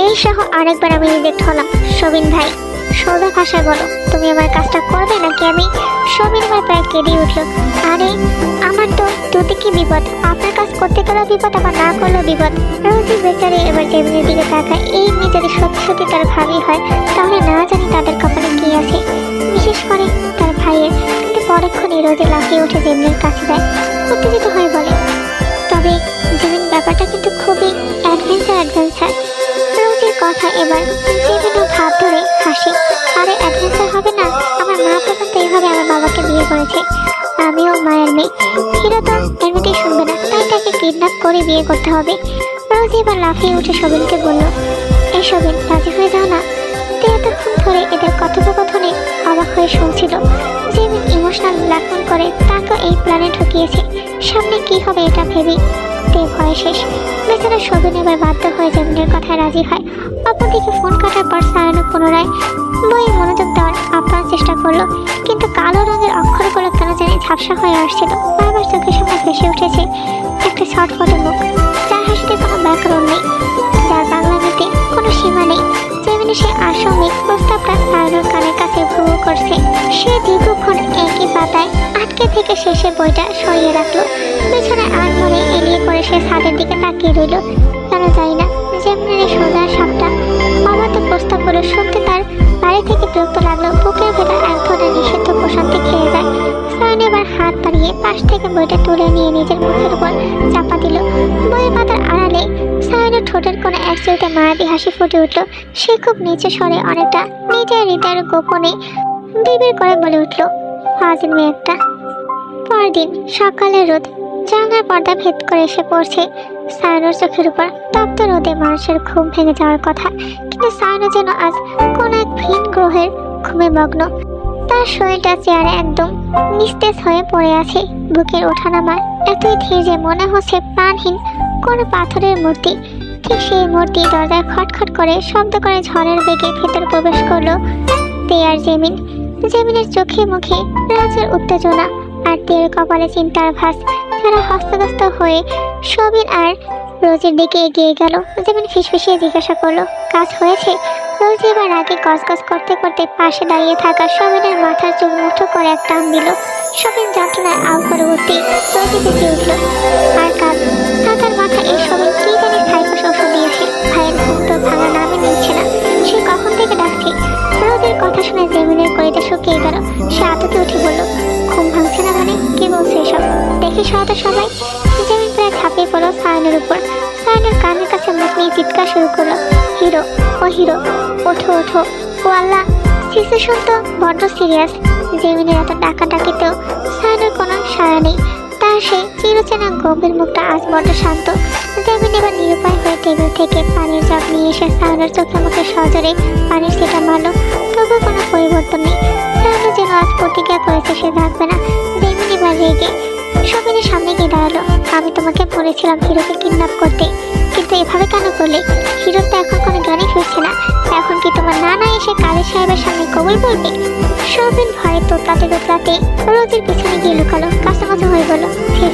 এই সহ আরেকবার আমি রিজেক্ট হলাম। সবিন ভাই, সোজা ভাষায় বলো, তুমি আমার কাজটা করবে নাকি আমি? সবিন আমার প্রায় কেঁদে উঠলো। আরে আমার তো দুটি কি বিপদ, আপনার কাজ করতে গেলেও বিপদ, আবার না করলেও বিপদ। রোজি বেচারি এবার টেবিলের দিকে তাকায়। এই মেয়ে যদি সত্যি সত্যি তার ভাবি হয় তাহলে না জানি তাদের কপালে কি আছে, বিশেষ করে তার ভাইয়ের। কিন্তু পরক্ষণে রোজি লাফিয়ে উঠে জেমিনের কাছে যায়, উত্তেজিত হয়ে বলে, তবে জেমিন ব্যাপারটা কিন্তু খুবই অ্যাডভেঞ্চার। রোজির কথা এবার জেমিনও ভাব ধরে হাসে। আরে অ্যাডভেঞ্চার হবে না? আমার মা পর্যন্ত এইভাবে আমার বাবাকে বিয়ে করেছে, আমিও মায়ের মেয়ে। হিরো তো এমনিতেই শুনবে না, তাই তাকে কিডন্যাপ করে বিয়ে করতে হবে। রোজি এবার লাফিয়ে উঠে সবিনকে বলল, এই সবিন, রাজি হয়ে যাও না। তে এতক্ষণ ধরে এদের কথোপকথনে অবাক হয়ে শুনছিল। জেমিন ইমোশনাল ব্ল্যাকমেল করে তাকে এই প্ল্যানে ঢুকিয়েছে। সামনে কি হবে এটা ভেবেই তে ভয় শেষ। বেচারা সবিন এবার বাধ্য হয়ে জেমিনের কথায় রাজি হয়। অপরদিকে ফোন কাটার পর সায়নও পুনরায় বইয়ে মনোযোগ দেওয়ার আপ্রাণ চেষ্টা করলো, কিন্তু কালো রঙের অক্ষরগুলো কেন জানি ঝাপসা হয়ে আসছিল। বারবার চোখের সামনে ভেসে উঠেছে একটা ছটফটে মুখ, যার হাসিতে কোনো ব্যাকরণ নেই, যার বাংলামিতে কোনো সীমা নেই। যেমনি সে আসমিক প্রস্তাবটা সায়নের কানের কাছে ভুল করছে। সে দীর্ঘক্ষণ একই পাতায় আটকে থেকে শেষে বইটা সরিয়ে রাখলো। পেছনে আর মনে এলিয়ে করে সে ছাদের দিকে তাকিয়ে রইল। কেন জানি না যেমনি সোজা সাপটা অবাধ প্রস্তাবগুলো শুনতে তার বাড়ি থেকে বিরক্ত লাগলো। বুকের ভেতর এক ধরনের নিষিদ্ধ প্রশান্তি খেয়ে যায়। সায়ন এবার হাত বাড়িয়ে পাশ থেকে বইটা তুলে নিয়ে নিজের মুখের উপর চাপা দিল। বইয়ের পাতার আড়ালে সায়নের ঠোঁটের কোণে এক চিলতে মায়াবী হাসি ফুটে উঠল। সে খুব নিচে সরে অনেকটা নিজের হৃদয়ের গোপনে বিড়বিড় করে বলে উঠল, ফাজিল মেয়ে একটা। পরের দিন সকালে রোদ জানলার পর্দা ভেদ করে এসে পড়ছে সায়নের চোখের উপর। তপ্ত রোদে মানুষের ঘুম ভেঙে যাওয়ার কথা, কিন্তু সায়না যেন আজ কোন এক ভিন গ্রহের ঘুমে মগ্ন। তার শরীরটা চেয়ারে একদম নিস্তেজ হয়ে পড়ে আছে। বুকের ওঠানামা এতই ধীর যে মনে হচ্ছে প্রাণহীন কোনো পাথরের মূর্তি। ঠিক সেই মূর্তি দরজায় খটখট করে শব্দ করে ঝড়ের বেগে ভেতর প্রবেশ করলো তে আর জেমিন। জেমিনের চোখে মুখে রাজের উত্তেজনা আর তের কপালে চিন্তার ভাস। তারা হস্তগস্ত হয়ে সবিন আর রোজির দিকে এগিয়ে গেল। জেমিন ফিসফিসিয়ে জিজ্ঞাসা করলো, কাজ হয়েছে? রোজি এবার আগে গজগজ করতে করতে পাশে দাঁড়িয়ে থাকা সবিনের মাথার চুল মুঠো করে এক টান দিল। সবিন যন্ত্রণায় আউ করে উঠতে রোজি বেঁচে উঠল। আর কাজ তার মাথা এই সবিন কি জানি সাইকোস ওষুধ দিয়েছে। ভাইয়ের ঘুম তো ভাঙা নামে নিচ্ছে না, সে কখন থেকে ডাকছে। রোজির কথা শুনে জেমিনের কলিতে শুকিয়ে গেল। সে আতকে উঠে বলল, ঘুম ভাঙছে না মানে? কে বলছে এসব? দেখি সহায়তা সবাই। জেমিন প্রায় ঝাঁপিয়ে পড়লো সায়নের উপর। সায়নের কানের কাছে মুখ নিয়ে চিৎকার শুরু করলো, হিরো, ও হিরো, ওঠো ওঠো, ও আল্লাহ। সিচুয়েশন তো বড্ড সিরিয়াস। জেমিনের এত ডাকাডাকিতেও সায়নের কোনো সাড়া নেই। তার সেই চিরচেনা গম্ভীর মুখটা আজ বড্ড শান্ত। জেমিন এবার নিরুপায় হয়ে টেবিল থেকে পানির জগ নিয়ে এসে সায়নের চোখে মুখে সজোরে পানির সেটা মারলো। তবুও কোনো পরিবর্তন নেই। সায়নের যেন আজ প্রতিজ্ঞা করেছে সে থাকবে না। জেমিন এবার রেগে সবিনের সামনে গিয়ে দাঁড়ালো, আমি তোমাকে বলেছিলাম হিরোকে কিডন্যাপ করতে, কিন্তু এভাবে কেন করলে? হিরোর তো এখন কোনো জ্ঞানই ফিরছে না। এখন কি তোমার নানা এসে কাদের সাহেবের সামনে কবুল বলবে? সবিন ভয়ে তোতলাতে তোতলাতে রোজির পিছনে গিয়ে লুকালো। কাছাকাছি হয়ে বলল, ছি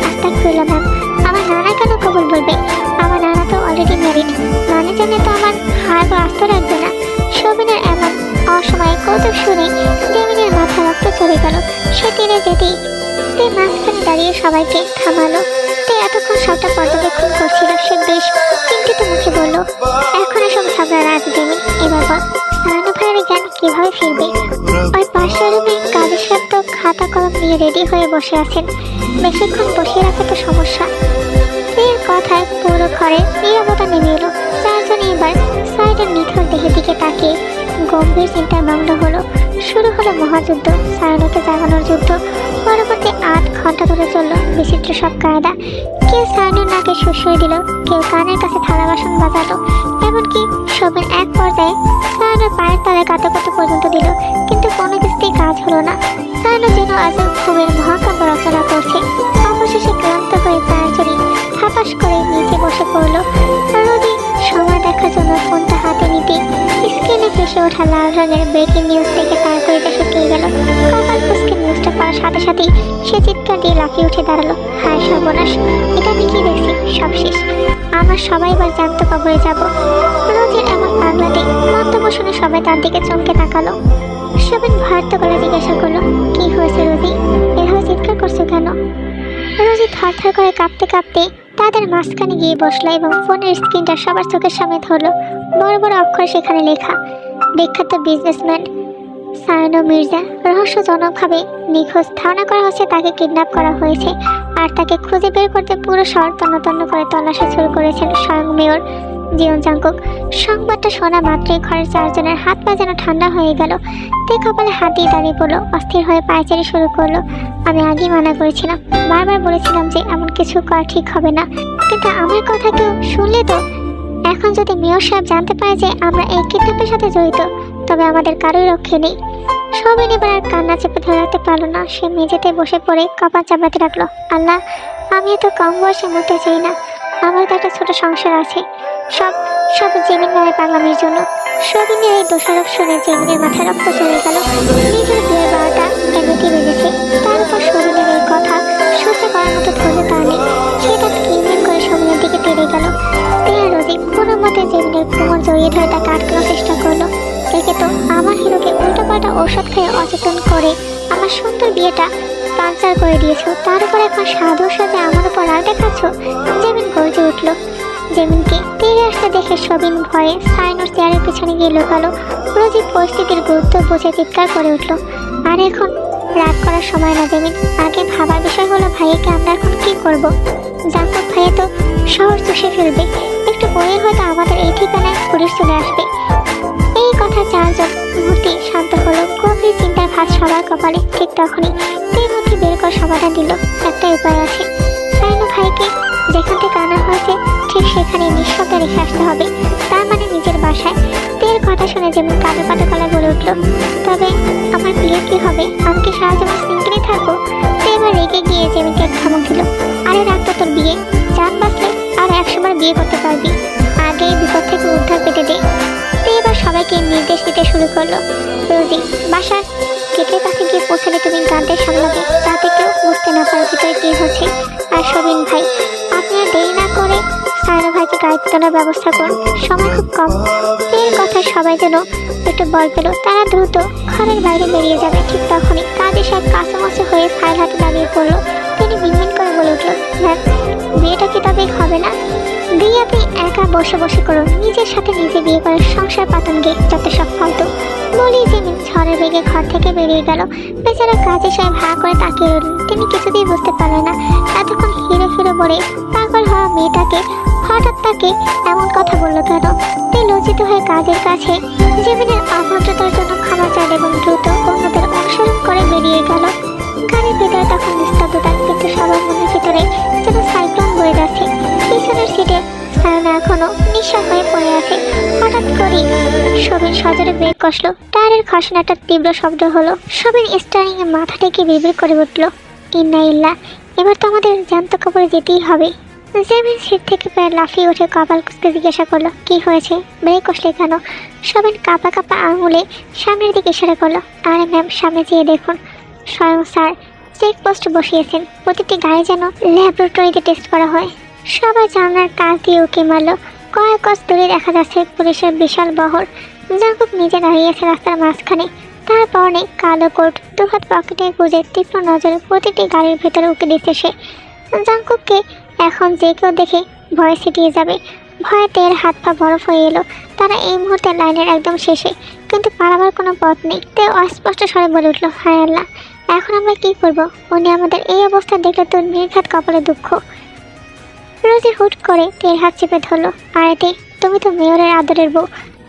আস্তাগফিরুল্লাহ ম্যাম, আমার নানা কেন কবুল বলবে? আমার নানা তো অলরেডি ম্যারিড, নানের জন্য তো আমার হাড় আস্ত রাখবে না। সবিনের এমন অসময়ে কৌতুক শুনে জেমিনের মাথা রক্ত চলে গেল। সে তীরে যেতেই তে মাঝখানে দাঁড়িয়ে সবাইকে থামালো। তে এতক্ষণ সবটা পর্যবেক্ষণ করছিল। সে বেশ চিন্তিত মুখে বলল, এখন এসব ঝগড়া রাজ জেমিন, এবার বল সায়না ভাইয়ের জ্ঞান কিভাবে ফিরবে? ওই পাশের রুমে কাজের সাহেব তো খাতা খাবার নিয়ে রেডি হয়ে বসে আছেন। বেশিক্ষণ বসিয়ে রাখা তো সমস্যা। এর কথায় পুরো ঘরে নীরবতা নেমে এলো। চারজন এবার সাইডের নিথর দেহের দিকে তাকিয়ে গম্ভীর চিন্তায় মগ্ন হলো। শুরু হলো মহাযুদ্ধ, সায়নকে জাগানোর যুদ্ধ। পরবর্তী 8 ঘন্টা ধরে চলল বিচিত্র সব কায়দা। কেউ সায়নের নাকে সুসই দিল, কেউ কানের কাছে থালা বাসন বাজালো, এমনকি সবের এক পর্যায়ে সায়নের পায়ের তলায় কাঁতো পর্যন্ত দিল। কিন্তু কোনো কিছুতেই কাজ হলো না। সায়ন যেন আজ ঘুমের মহাকাব্য রচনা করছে। অবশেষে ক্লান্ত হয়ে চারজনই হাপাস করে নিচে বসে পড়ল। রোজি সময় দেখার জন্য ফোনটা হাতে নিতে স্ক্রিনে ভেসে ওঠা লাল রঙের ব্রেকিং নিউজ দেখে তার কলিজা শুকিয়ে গেল। কপাল কুঁচকে নিউজটা পাওয়ার সাথে সাথেই সে চিৎকার দিয়ে লাফিয়ে উঠে দাঁড়ালো। হায় সর্বনাশ, এটা আমি কি দেখছি? সব শেষ, আমার সবাই এবার জ্যান্ত কবরে যাব। রোজির এমন পাগলাটে মন্তব্য শুনে সবাই তার দিকে চমকে তাকালো। সবিন ভয়ার্থ গলা জিজ্ঞাসা করলো, কি হয়েছে রোজি? এভাবে চিৎকার করছো কেন? রোজি থরথর করে কাঁপতে কাঁপতে তাদের মাঝখানে গিয়ে বসলো এবং ফোনের স্ক্রিনটা সবার চোখের সামনে ধরলো। বড় বড় অক্ষর সেখানে লেখা, বিখ্যাত বিজনেসম্যান সায়ন মির্জা রহস্যজনকভাবে নিখোঁজ। ধারণা করা হচ্ছে তাকে কিডন্যাপ করা হয়েছে, আর তাকে খুঁজে বের করতে পুরো শহর তন্ন করে তল্লাশি শুরু করেছেন স্বয়ং মেয়র জিয়ন জাংকুক। সংবাদটা শোনা মাত্রই ঘরের চারজনের হাত পা যেন ঠান্ডা হয়ে গেল। তে কপালে হাত দিয়ে দাঁড়িয়ে পড়লো, অস্থির হয়ে পায়চারি শুরু করলো। আমি আগেই মানা করেছিলাম, বারবার বলেছিলাম যে এমন কিছু করা ঠিক হবে না, কিন্তু আমার কথা কেউ শুনলে তো? এখন যদি মেয়র সাহেব জানতে পারে যে আমরা এই কিডন্যাপের সাথে জড়িত, তবে আমাদের কারোই রক্ষে নেই। সবিন এবার আর কান্না চেপে ধরে রাখতে পারলো না। সে মেঝেতে বসে পড়ে কপাল চাপড়াতে রাখলো। আল্লাহ, আমি এত কম বয়সে মরতে চাই না। আমার তো একটা ছোট সংসার আছে। সব সব জেমিন নামের পাগলামির জন্য। সবিনের এই দোষারোপ শুনে জেমিনের মাথায় রক্ত চলে গেল। নিজের বিয়ের বারোটা এমনিতে বেজেছে, তার উপর সবিনের এই কথা সহ্য করার মতো ধৈর্য তার নেই। সে তাকে কিনমিন করে সবিনের দিকে তেড়ে গেল। টিয়া রোজি কোনো মতে জেমিনের কোমর জড়িয়ে ধরে তাকে আটকানোর চেষ্টা করলো। একে তো আমার হিরোকে উল্টোপাল্টা ঔষধ খেয়ে অচেতন করে আমার সুন্দর বিয়েটা পাঞ্চার করে দিয়েছ, তার উপর এখন সাধু সাজে আমার উপর রাগ দেখাচ্ছ। জেমিন গর্জে উঠল। জেমিনকে তেড়ে আসতে দেখে সবিন ভয়ে সাইনোর চেয়ারের পিছনে গিয়ে লুকালো। রোজি পরিস্থিতির গুরুত্ব বুঝে চিৎকার করে উঠল, আর এখন রাগ করার সময় না জেমিন, আগে ভাবার বিষয় হলো ভাইয়াকে আমরা এখন কি করব? জাংকুক ভাইয়া তো শহর চষে ফেলবে, একটু পরে হয়তো আমাদের এই ঠিকানায় পুলিশ চলে আসবে। এই কথা চারজন মুহূর্তে শান্ত হলো। গভীর চিন্তার ভাত সবার কপালে। ঠিক তখনই এর মধ্যে বের করে সমাধান দিল, একটা উপায় আছে। সাইনো ভাইকে যেখান থেকে আনা হয়েছে ঠিক সেখানে নিঃশব্দে রেখে আসতে হবে, তার মানে নিজের বাসায়। তের কথা শুনে যেমন কাঁদো কাঁদো গলায় বলে উঠল, তবে আমার বিয়ে কি হবে? আমি কি সারা জীবন সিঙ্গেলই থাকবো? তে এবার রেগে গিয়ে জেমিনকে ধমক দিল, আরে রাখ তো তোর বিয়ে, জান বাঁচলে আর 100 বার বিয়ে করতে পারবি, আগে বিপদ থেকে উদ্ধার পেতে দে। তে এবার সবাইকে নির্দেশ দিতে শুরু করলো, রোজি বাসার গেটের কাছে গিয়ে পৌঁছালে তুমি গানদের সামলাবে, তাতে কেউ বুঝতে না পারে ভিতরে কি হচ্ছে। আর সবিন ভাই, আপনি আর দেরি না করে সায়না ভাইকে গাড়িতে তোলার ব্যবস্থা করুন, সময় খুব কম। এর কথায় সবাই যেন একটু বল পেল। তারা দ্রুত ঘরের বাইরে বেরিয়ে যাবে। ঠিক তখনই কাজী সাহেব কাছামাছি হয়ে ফাইল হাতে দাঁড়িয়ে পড়লো। তিনি বিনবিন করে বলে উঠল, ম্যাম, বিয়েটা কি তবে হবে না? বিয়ে আপনি একা বসে বসে করুন, নিজের সাথে নিজে বিয়ে করে সংসার পাতন গে, যত সব ফালতু। বলি জেমিন ঝড়ের বেগে ঘর থেকে বেরিয়ে গেল। বেচারা কাজী সাহেব হা করে তাকিয়ে রইলেন। তিনি কিছুতেই বুঝতে পারলেন না এতক্ষণ হিরো হিরো বলে পাগল হওয়া মেয়েটাকে হঠাৎ তাকে এমন কথা বললো কেন। তাই লজ্জিত হয়ে কাজের কাছে জেমিনের অভদ্রতার জন্য ক্ষমা চাইল এবং দ্রুত অন্যদের অনুসরণ করে বেরিয়ে গেল। গাড়ির ভেতরে তখন নিস্তব্ধতা, কিন্তু সবার মনের ভিতরে যেন সাইক্লোন বয়ে যাচ্ছে। পিছনের সিটে সায়না এখনো নিঃশ্বাস হয়ে পড়ে আছে। হঠাৎ করেই সবিন সজোরে ব্রেক কষলো। টায়ারের খসনে একটা তীব্র শব্দ হলো। সবিন স্টারিং এ মাথা থেকে বিড়বিড় করে উঠল, ইন্না ইল্লাহ, এবার তো আমাদের জ্যান্ত কবরে যেতেই হবে। জেমিন সিট থেকে প্রায় লাফিয়ে উঠে কপাল কুঁচকে জিজ্ঞাসা করলো, কি হয়েছে? ব্রেক কষলে কেন? সবিন কাঁপা কাঁপা আঙুলে সামনের দিকে ইশারা করলো, আরে ম্যাম, সামনে যেয়ে দেখুন, স্বয়ং স্যার চেকপোস্ট বসিয়েছেন, প্রতিটি গাড়ি যেন ল্যাবরেটরিতে টেস্ট করা হয়। সবাই জানার কাজ দিয়ে উঁকি মারল। কয়েক গজ দূরে দেখা যাচ্ছে পুলিশের বিশাল বহর। জাংকুক নিজে দাঁড়িয়ে আছে রাস্তার মাঝখানে, তার পরনে কালো কোট, দুহাত পকেটে গুজে তীব্র নজরে প্রতিটি গাড়ির ভেতরে উঁকি দিচ্ছে সে। জাংকুককে এখন যে কেউ দেখে ভয়ে ছিটিয়ে যাবে। ভয়ে তের হাত পা বরফ হয়ে এলো। তারা এই মুহূর্তে লাইনের একদম শেষে, কিন্তু পালাবার কোনো পথ নেই। তে অস্পষ্ট স্বরে বলে উঠল, হায় আল্লাহ, এখন আমরা কি করব? উনি আমাদের এই অবস্থা দেখলে তো নির্ঘাত কপালে দুঃখ। রোজি হুট করে তের হাত চেপে ধরলো। আরে তে, তুমি তো মেয়রের আদরের বউ,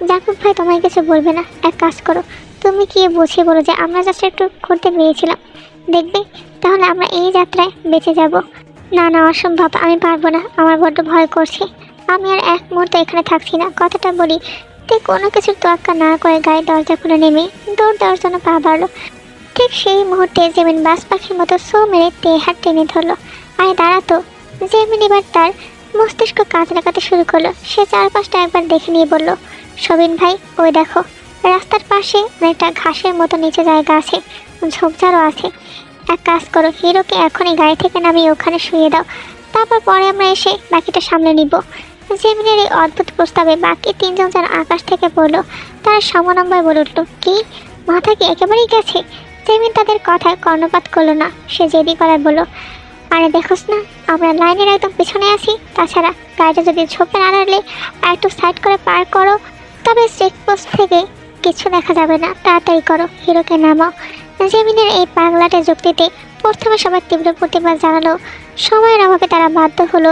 জাকুব ভাই তোমায় কিছু বলবে না। এক কাজ করো, তুমি কি বুঝিয়ে বলো যে আমরা জাস্ট একটু ঘুরতে বেরিয়েছিলাম, দেখবে তাহলে আমরা এই যাত্রায় বেঁচে যাব। না না, অসম্ভব, আমি পারবো না, আমার বড্ড ভয় করছে, আমি আর এক মুহূর্ত এখানে থাকছি না। কথাটা বলি। তে কোনো কিছুর তোয়াক্কা না করে গায়ে দরজা খুলে নেমে দৌড় দেওয়ার জন্য পা বাড়লো। ঠিক সেই মুহূর্তে জেমিন বাস পাখির মতো সো মেরে তে হাত টেনে ধরলো। আরে দাঁড়াতো। জেমিন এবার তার মস্তিষ্ক কাঁচতে কাঁদতে শুরু করলো। সে চারপাশটা একবার দেখে নিয়ে বলল, সবিন ভাই, ওই দেখো, রাস্তার পাশে অনেকটা ঘাসের মতো নিচে জায়গা আছে, ঝোপঝাড়ও আছে। এক কাজ করো, হিরোকে এখনই গাড়ি থেকে নামিয়ে ওখানে শুয়ে দাও, তারপর পরে আমরা এসে বাকিটা সামলে নিব। জেমিনের এই অদ্ভুত প্রস্তাবে বাকি তিনজন যেন আকাশ থেকে পড়লো। তারা সমনম্বরে বলে উঠল, কি, মাথা কি একেবারেই গেছে? জেমিন তাদের কথায় কর্ণপাত করলো না। সে জেদি করায় বলল, আরে দেখোস না, আমরা লাইনের একদম পিছনে আছি। তাছাড়া গাড়িটা যদি ঝোপের আড়ালে আর একটু সাইড করে পার করো, তবে চেকপোস্ট থেকে কিছু দেখা যাবে না। তাড়াতাড়ি করো, হিরোকে নামাও। জেমিনের এই পাগলাটে যুক্তিতে প্রথমে সবাই তীব্র প্রতিবাদ জানালো। সময়ের অভাবে তারা বাধ্য হলো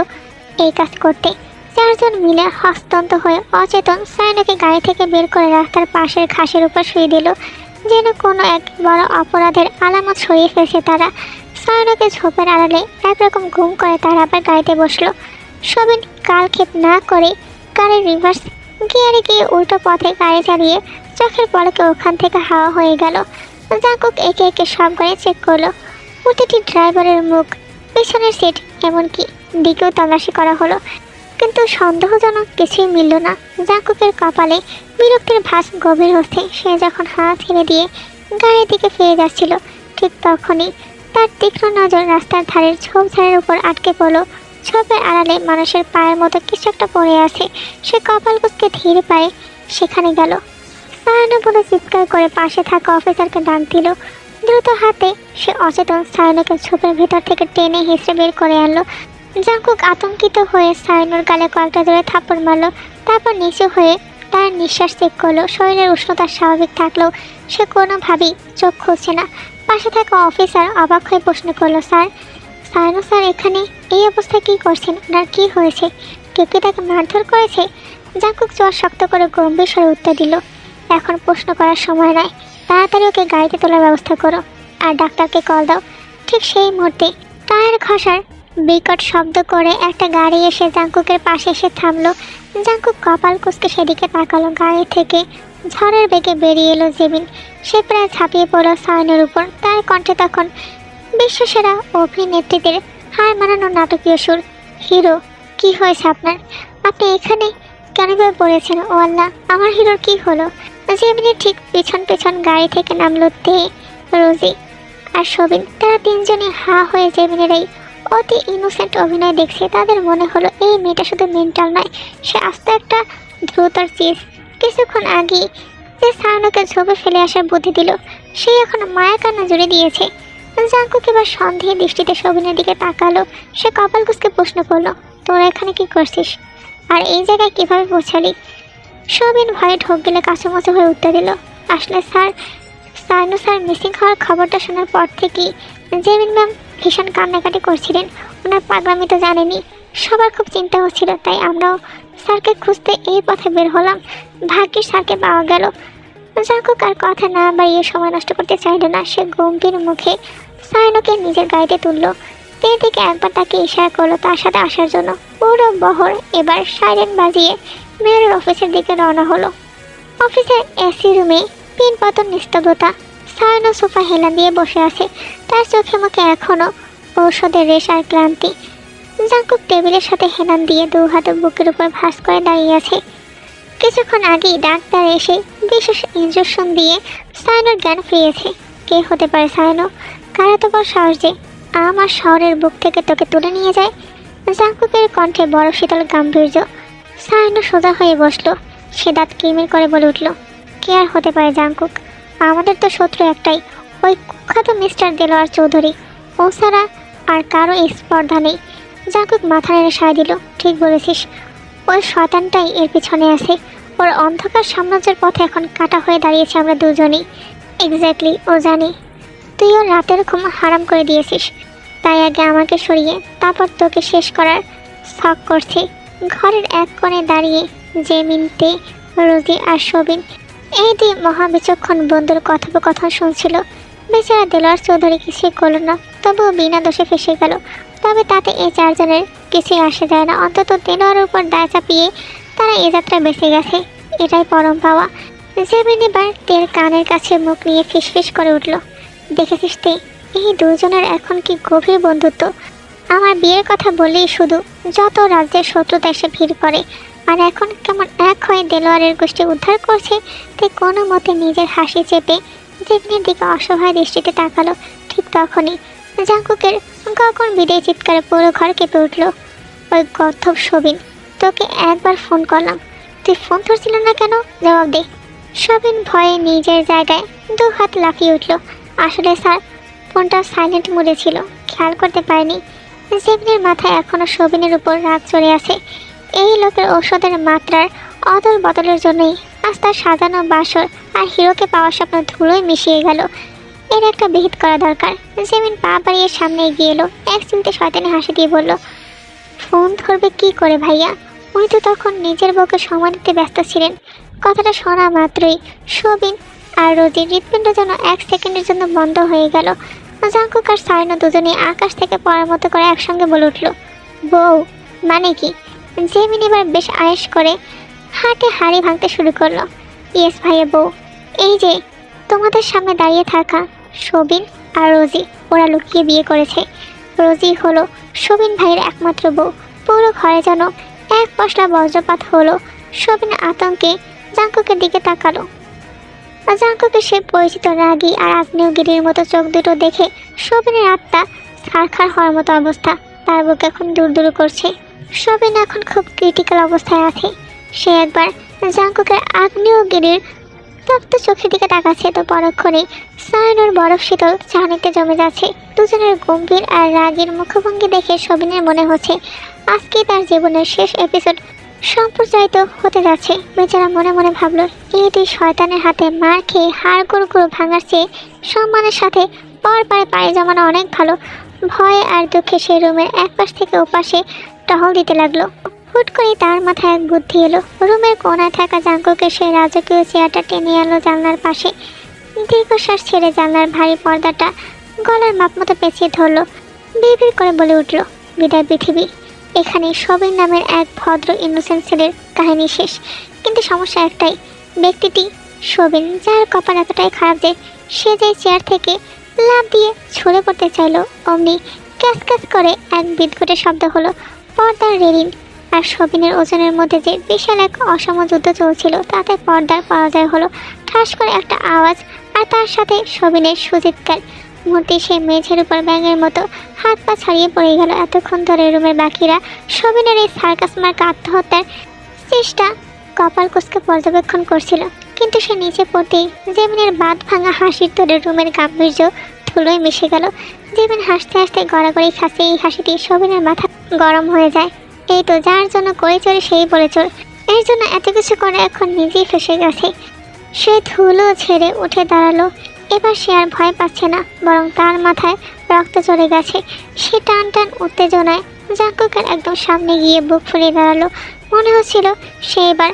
এই কাজ করতে। চারজন মিলে হস্তন্ত হয়ে অচেতন সাইনাকে গাড়ি থেকে বের করে রাস্তার পাশের ঘাসের উপর শুয়ে দিল, যেন কোনো এক বড় অপরাধের আলামত সরিয়ে ফেলছে তারা। সাইনাকে ঝোপের আড়ালে একরকম ঘুম করে তারা আবার গাড়িতে বসলো। সবিন কালক্ষেপ না করে গাড়ির রিভার্স গিয়ারে গিয়ে উল্টো পথে গাড়ি চালিয়ে চোখের পলকে ওখান থেকে হাওয়া হয়ে গেল। জাঙ্কুক একে একে সব গাড়ি চেক করলো। প্রতিটি ড্রাইভারের মুখ, পিছনের সিট, এমনকি দিকেও তল্লাশি করা হলো, কিন্তু সন্দেহজনক কিছুই মিলল না। জাঙ্কুকের কপালে বিরক্তির ভাঁজ গভীর হচ্ছে। সে যখন হাত ছেড়ে দিয়ে গাড়ির দিকে ফিরে যাচ্ছিল, ঠিক তখনই তার তীক্ষ্ণ নজর রাস্তার ধারের ঝোপঝাড়ের উপর আটকে পড়লো। ঝোপের আড়ালে মানুষের পায়ের মতো কিছু একটা পড়ে আছে। সে কপাল কুঁচকে ধীর পায়ে সেখানে গেল। সায়না বলে চিৎকার করে পাশে থাকা অফিসারকে ডাক দিল। দ্রুত হাতে সে অচেতন সায়নাকে ঝোপের ভেতর থেকে টেনে হিঁচড়ে বের করে আনলো। জাঙ্কুক আতঙ্কিত হয়ে সায়নার গালে কয়েকটা জোরে থাপ্পড় মারল। তারপর নিচু হয়ে তার নিঃশ্বাস চেক করলো। শরীরের উষ্ণতা স্বাভাবিক থাকলেও সে কোনোভাবেই চোখ খুলছে না। পাশে থাকা অফিসার অবাক হয়ে প্রশ্ন করলো, স্যার, সায়না স্যার এখানে এই অবস্থায় কী করছেন? ওনার কী হয়েছে? কেউ কি তাকে মারধর করেছে? জাঙ্কুক চোয়ার শক্ত করে গম্ভীর স্বরে উত্তর দিল, এখন প্রশ্ন করার সময় নয়, তাড়াতাড়ি ওকে গাড়িতে তোলার ব্যবস্থা করো আর ডাক্তারকে কল দাও। ঠিক সেই মুহূর্তে টায়ার ঘষার বিকট শব্দ করে একটা গাড়ি এসে জাঙ্কুকের পাশে এসে থামলো। জাঙ্কুক কপাল কুঁচকে সেদিকে তাকালো। গাড়ি থেকে ঝড়ের বেগে বেরিয়ে এলো জেমিন। সে প্রায় ঝাঁপিয়ে পড়লো সায়নের উপর। তার কণ্ঠে তখন বিশ্বসেরা অভিনেত্রীদের হার মানানো নাটকীয় সুর। হিরো, কি হয়েছে আপনার? আপনি এখানে কেন ভাবে পড়েছেন? ও আল্লাহ, আমার হিরোর কি হলো? জেমিনের ঠিক পিছন পিছন গাড়ি থেকে নামলো তে, রোজি আর সবিন। তারা তিনজনই হা হয়ে জেমিনের এই অতি ইনোসেন্ট অভিনয় দেখছে। তাদের মনে হলো এই মেয়েটা শুধু মেন্টাল নয়, সে আস্ত একটা দ্রুতর চিজ। কিছুক্ষণ আগেই যে সায়নাকে ঝোপে ফেলে আসার বুদ্ধি দিল, সে এখন মায়া কান্না জুড়ে দিয়েছে। জাঙ্কুক এবার সন্দেহের দৃষ্টিতে সবিনের দিকে তাকালো। সে কপাল কুঁচকে প্রশ্ন করলো, তোরা এখানে কি করছিস আর এই জায়গায় কিভাবে পৌঁছালি? সবিন ভয়ে ঢোক গেলে কাছামাছি হয়ে উত্তর দিল, আসলে স্যার, সায়নু স্যার মিসিং হওয়ার খবরটা শোনার পর থেকেই জেমিন ম্যাম ভীষণ কান্নাকাটি করছিলেন। ওনার পাগলামি তো জানেনি। সবার খুব চিন্তা হচ্ছিল, তাই আমরাও স্যারকে খুঁজতে এই পথে বের হলাম। ভাগ্যের স্যারকে পাওয়া গেল। জাঙ্কুক আর কথা না বাড়িয়ে সময় নষ্ট করতে চাইল না। সে গম্ভীর মুখে সায়নুকে নিজের গাড়িতে তুলল। তের দিকে একবার তাকে ইশারা করলো তার সাথে আসার জন্য। পুরো বহর এবার সাইরেন বাজিয়ে মেয়রের অফিসের দিকে রওনা হলো। অফিসের এসি রুমে পিন পতন নিস্তব্ধতা। সায়না সোফা হেলান দিয়ে বসে আছে। তার চোখে মুখে এখনও ঔষধের রেশ আর ক্লান্তি। জাঙ্কুক টেবিলের সাথে হেলান দিয়ে দু হাতে বুকের উপর ভাঁজ করে দাঁড়িয়ে আছে। কিছুক্ষণ আগেই ডাক্তার এসে বিশেষ ইনজেকশন দিয়ে সায়নার জ্ঞান ফিরিয়েছে। কে হতে পারে সায়না? কারা তো বড় সাহস যে আমার শহরের বুক থেকে তোকে তুলে নিয়ে যায়? জাঙ্কুকের কণ্ঠে বড় শীতল গাম্ভীর্য। সায়না সোজা হয়ে বসলো। সে দাঁত কিরমির করে বলে উঠল, কে আর হতে পারে জাঙ্কুক? আমাদের তো শত্রু একটাই, ওই কুখ্যাত মিস্টার দেলোয়ার চৌধুরী। ও ছাড়া আর কারো স্পর্ধা নেই। জাঙ্কুক মাথা নেড়ে সায় দিল, ঠিক বলেছিস, ওই শয়তানটাই এর পিছনে আছে। ওর অন্ধকার সাম্রাজ্যের পথে এখন কাটা হয়ে দাঁড়িয়েছে আমরা দুজনেই। এক্স্যাক্টলি, ও জানি তুইও রাতের ঘুম হারাম করে দিয়েছিস, তাই আগে আমাকে সরিয়ে তারপর তোকে শেষ করার শখ করছি। ঘরের এক কোণে দাঁড়িয়ে জেমিনতে রোজি আর সবিন এই দুই মহাবিচক্ষণ বন্ধুর কথোপকথন শুনছিল। বেচারা দেলোয়ার চৌধুরী কিছুই করল না, তবুও বিনা দোষে ফেসে গেল। তবে তাতে এই চারজনের কিছুই আসে যায় না, অন্তত দেলোয়ারের উপর দায় চাপিয়ে তারা এ যাত্রা বেঁচে গেছে, এটাই পরম পাওয়া। জেমিন এবার তের কানের কাছে মুখ নিয়ে ফিসফিস করে উঠল, দেখেছিস তে, এই দুজনের এখন কি গভীর বন্ধুত্ব। আমার বিয়ের কথা বললেই শুধু যত রাজ্যের শত্রুতা এসে ভিড় করে, আর এখন কেমন এক হয়ে দেলোয়ারের গোষ্ঠী উদ্ধার করছে। তে কোনো মতে নিজের হাসি চেপে জেমিনের দিকে অসহায় দৃষ্টিতে তাকালো। ঠিক তখনই জাঙ্কুকের গগন বিদায় চিৎকারে পুরো ঘর কেঁপে উঠল। ওই গর্ধব সবিন, তোকে একবার ফোন করলাম, তুই ফোন ধরছিল না কেন? জবাব দে। সবিন ভয়ে নিজের জায়গায় দু হাত লাফিয়ে উঠল। আসলে স্যার, ফোনটা সাইলেন্ট মোডে ছিল, খেয়াল করতে পারিনি। জেমিনের মাথায় এখনও সবিনের উপর রাগ চড়ে আছে। এই লোকের ঔষধের মাত্রার অদল বদলের জন্যই আজ তার সাজানো বাসর আর হিরোকে পাওয়ার স্বপ্ন ধুলোয় মিশিয়ে গেল। এর একটা বিহিত করা দরকার। জেমিন পা বাড়িয়ে সামনে এগিয়ে এলো, এক চিমটে শয়তানি হাসি দিয়ে বলল, ফোন ধরবে কি করে ভাইয়া? উনি তো তখন নিজের বউকে সময় দিতে ব্যস্ত ছিলেন। কথাটা শোনা মাত্রই সবিন আর রোজির হৃৎপিণ্ড যেন এক সেকেন্ডের জন্য বন্ধ হয়ে গেল। জাঙ্কুক আর সাইনো দুজনেই আকাশ থেকে পড়ার মতো করে একসঙ্গে বলে উঠল, বউ মানে কি? জেমিন এবার বেশ আয়েশ করে হাটে হাড়ি ভাঙতে শুরু করলো। ইয়েস ভাইয়া বউ, এই যে তোমাদের সামনে দাঁড়িয়ে থাকা সবিন আর রোজি, ওরা লুকিয়ে বিয়ে করেছে। রোজি হলো সবিন ভাইয়ের একমাত্র বউ। পুরো ঘরে যেন এক পশলা বজ্রপাত হলো। সবিন আতঙ্কে জাঙ্কুকের দিকে তাকালো। জাঙ্কুকে সে পরিচিত রাগী আর আগ্নেয়গিরির মতো চোখ দুটো দেখে সবিনের আত্মা ছারখার হওয়ার মতো অবস্থা। তার বুক এখন দূর করছে। সবিন এখন খুব ক্রিটিক্যাল অবস্থায় আছে। সে একবার জাঙ্কুকের আগ্নেয়গিরির তপ্ত চোখের দিকে তাকাচ্ছে, তো পরক্ষণে সাইনোর বরফ শীতল চাহনিতে জমে যাচ্ছে। দুজনের গম্ভীর আর রাগীর মুখভঙ্গি দেখে সবিনের মনে হচ্ছে আজকে তার জীবনের শেষ এপিসোড সম্প্রচারিত হতে যাচ্ছে। বেচারা মনে মনে ভাবল, এই দুই শয়তানের হাতে মার খেয়ে হাড় গুঁড়ো ভাঙার চেয়ে সম্মানের সাথে পর পারে পাড়ি জমানো অনেক ভালো। ভয়ে আর দুঃখে সেই রুমের এক পাশ থেকে ওপাশে টহল দিতে লাগলো। হুট করে তার মাথায় এক বুদ্ধি এলো। রুমের কোনায় থাকা জাঙ্কুকে সে রাজকীয় চেয়ারটা টেনে আনলো জানলার পাশে। দীর্ঘশ্বাস ছেড়ে জানলার ভারী পর্দাটা গলার মাপ মতো পেঁচিয়ে ধরলো। বিড়বিড় করে বলে উঠল, বিদায় পৃথিবী, এখানে সবিন নামের এক ভদ্র ইনোসেন্ট ছেলের কাহিনী শেষ। কিন্তু সমস্যা একটাই, ব্যক্তিটি সবিন, যার কপাল এতটাই খারাপ যে সে যে চেয়ার থেকে লাফ দিয়ে ছড়ে পড়তে চাইল, অমনি ক্যাস ক্যাস করে এক বিদ্ঘুটে শব্দ হলো। পর্দার রেলিং আর সবিনের ওজনের মধ্যে যে বিশাল এক অসম যুদ্ধ চলছিল, তাতে পর্দার পরাজয় হলো। ঠাস করে একটা আওয়াজ, আর তার সাথে সবিনের সুচিৎকার। মুহূর্তে সে মেঝের উপর ব্যাঙের মতো হাত পা ছাড়িয়ে পড়ে গেল। এতক্ষণ ধরে রুমের বাকিরা সবিনের এই সার্কাস মার্কা আত্মহত্যার চেষ্টা কপাল কুঁচকে পর্যবেক্ষণ করছিল, কিন্তু সে নিচে পড়তেই জেমিনের বাঁধ ভাঙা হাসির তোরে রুমের গাম্ভীর্য ধুলোয় মিশে গেল। জেমিন হাসতে হাসতে গড়াগড়ি খাচ্ছে। এই হাসিটি সবিনের মাথা গরম হয়ে যায়। এই তো যার জন্য করে চড়ে সেই বলে চোর, এর জন্য এত কিছু করে এখন নিজেই ফেসে গেছে। সে ধুলো ছেড়ে উঠে দাঁড়ালো। এবার সে আর ভয় পাচ্ছে না, বরং তার মাথায় রক্ত চড়ে গেছে। সে টান টান উত্তেজনায় জাঙ্কুকের একদম সামনে গিয়ে বুক ফুলিয়ে দাঁড়ালো। মনে হচ্ছিল সে এবার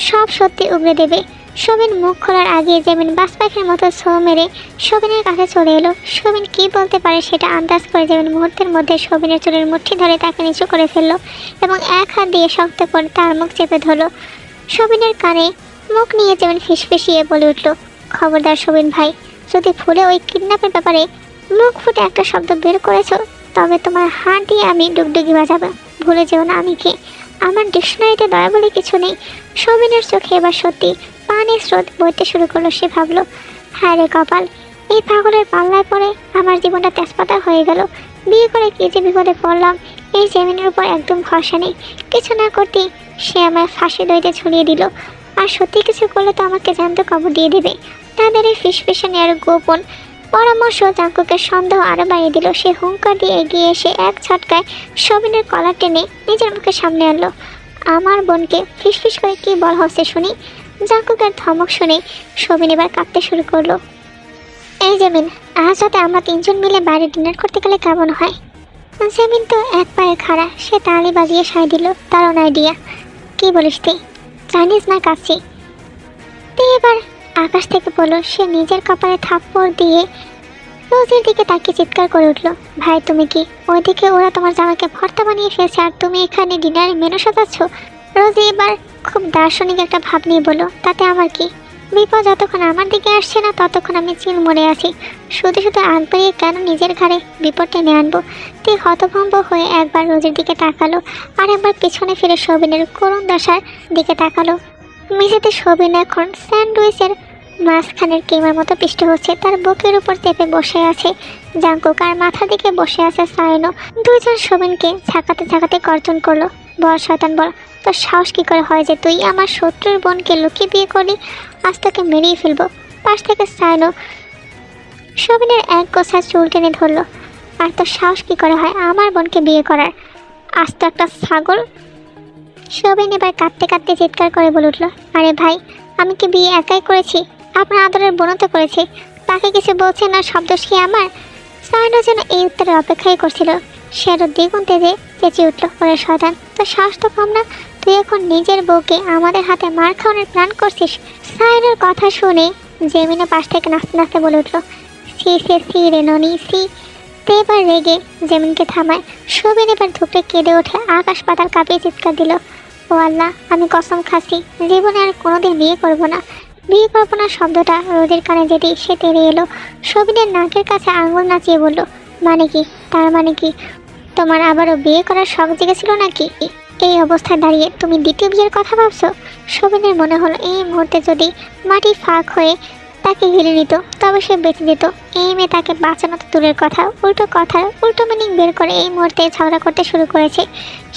সব সত্যি উগড়ে দেবে। সবিন মুখ খোলার আগে জেমিন বাস পাখির মতো ছো মেরে সবিনের কাছে চলে এলো। সবিন কি বলতে পারে সেটা আন্দাজ করে জেমিন মুহূর্তের মধ্যে সবিনের চুলের মুঠি ধরে তাকে নিচু করে ফেললো এবং এক হাত দিয়ে শক্ত করে তার মুখ চেপে ধরলো। সবিনের কানে মুখ নিয়ে জেমিন ফিসফিসিয়ে বলে উঠল, খবরদার সবিন ভাই, যদি ভুলে ওই কিডন্যাপের ব্যাপারে মুখ ফুটে একটা শব্দ বের করেছো, তবে তোমার হাত দিয়ে আমি ডুগডুগি বাজাবো। ভুলে যেও না আমি কে। আমার ডিকশনারিতে দয়া বলে কিছু নেই। সবিনের চোখে এবার সত্যি পানির স্রোত বইতে শুরু করলো। সে ভাবলো, হ্যাঁ রে কপাল, এই পাগলের পাল্লায় পড়ে আমার জীবনটা তেজপাতা হয়ে গেল। বিয়ে করে কি যে বিপদে পড়লাম। এই জেমিনের উপর একদম ভরসা নেই। কিছু না করতেই সে আমার ফাঁসি দইতে ঝুলিয়ে দিল। আর সত্যি কিছু করলে তো আমাকে জ্যান্ত কবর দিয়ে দেবে। তাদের এই ফিসফিসানি আর গোপন পরামর্শ জাঙ্কুকের সন্দেহ আরও বাড়িয়ে দিল। সে হুঙ্কার দিয়ে এগিয়ে এসে এক ছটকায় সবিনের কলার টেনে নিজের মুখের সামনে আনলো। আমার বোনকে ফিসফিস করে কি বল হচ্ছে শুনি। জাঙ্কুকের ধমক শুনে সবিন এবার কাঁদতে শুরু করলো। এই জেমিন, আজ রাতে আমরা তিনজন মিলে বাইরে ডিনার করতে গেলে কেমন হয়? জেমিন তো এক পায়ে খাড়া, সে তালি বাজিয়ে সায় দিল, দারুণ আইডিয়া। কি বলিস তুই? চাইনিজ না কাচ্ছি? তুই এবার আকাশ থেকে বলল। সে নিজের কপালে থাপ্পড় দিয়ে রোজির দিকে তাকিয়ে চিৎকার করে উঠল, ভাই তুমি কি? ওইদিকে ওরা তোমার জামাইকে ভর্তা বানিয়ে ফেলছে আর তুমি এখানে ডিনারে মেনু সাজাচ্ছ? রোজি এবার খুব দার্শনিক একটা ভাব নিয়ে বলল, তাতে আমার কি? বিপদ যতক্ষণ আমার দিকে আসছে না ততক্ষণ আমি চিল মরে আছি। শুধু শুধু আগ বাড়িয়ে কেন নিজের ঘাড়ে বিপদ টেনে আনবো? তুই হতভম্ব হয়ে একবার রোজির দিকে তাকালো আর একবার পিছনে ফিরে সবিনের করুণ দশার দিকে তাকালো। মেঝেতে সবিন এখন স্যান্ডউইচের মাঝখানের কেমার মতো পিষ্ট হচ্ছে, তার বুকের উপর চেপে বসে আছে জাঙ্কুক আর মাথার দিকে বসে আছে সায়নো। দুইজন সবিনকে ঝাঁকাতে ঝাঁকাতে গর্জন করলো, বল শয়তান বল, তোর সাহস কি করে হয় যে তুই আমার শত্রুর বোনকে লুকিয়ে বিয়ে করলি? আজ তোকে মেরেই ফেলবো। পাশ থেকে সায়নো সবিনের এক গোছা চুল টেনে ধরলো, আর তোর সাহস কি করে হয় আমার বোনকে বিয়ে করার? আজ তো একটা ছাগল। সবিন এবার কাঁদতে কাঁদতে চিৎকার করে বলে উঠলো, আরে ভাই, আমি কি বিয়ে একাই করেছি? আপনার আদরের বোনও তো করেছে, তাকে কিছু বলছে না, শব্দ কি আমার? সায়নো যেন এই উত্তরের অপেক্ষাই করছিল। সে আরো দ্বিগুণ তেজে চেঁচিয়ে উঠল, ওরে শয়তান, তোর সাহস তো কম না? তুই এখন নিজের বউকে আমাদের হাতে মার খাওয়ানোর প্ল্যান করছিস? সায়নোর কথা শুনে জেমিনা পাশ থেকে নাচতে নাচতে বলে উঠল, সি সে সি রে ননি সি। তে এবার রেগে জেমিনকে থামায়। সবিন এবার ধুপড়ে কেঁদে ওঠে, আকাশ পাতাল কাঁপিয়ে চিৎকার দিল, ও আল্লাহ, আমি কসম খাচ্ছি জীবনে আর কোনোদিন বিয়ে করবো না। বিয়ে করবো না শব্দটা রোদের কানে যেতেই সে তেড়ে এলো। সবিনের নাকের কাছে আঙুল নাচিয়ে বলল, মানে কি? তার মানে কি তোমার আবারও বিয়ে করার শখ জেগেছিল নাকি? এই অবস্থায় দাঁড়িয়ে তুমি দ্বিতীয় বিয়ের কথা ভাবছো? সবিনের মনে হলো এই মুহূর্তে যদি মাটি ফাঁক হয়ে তাকে ঘিরে নিত তবে সে বেঁচে যেত। এই মেয়ে তাকে বাঁচানো তো দূরের কথা, উল্টো কথার উল্টো মিনিং বের করে এই মুহূর্তে ঝগড়া করতে শুরু করেছে।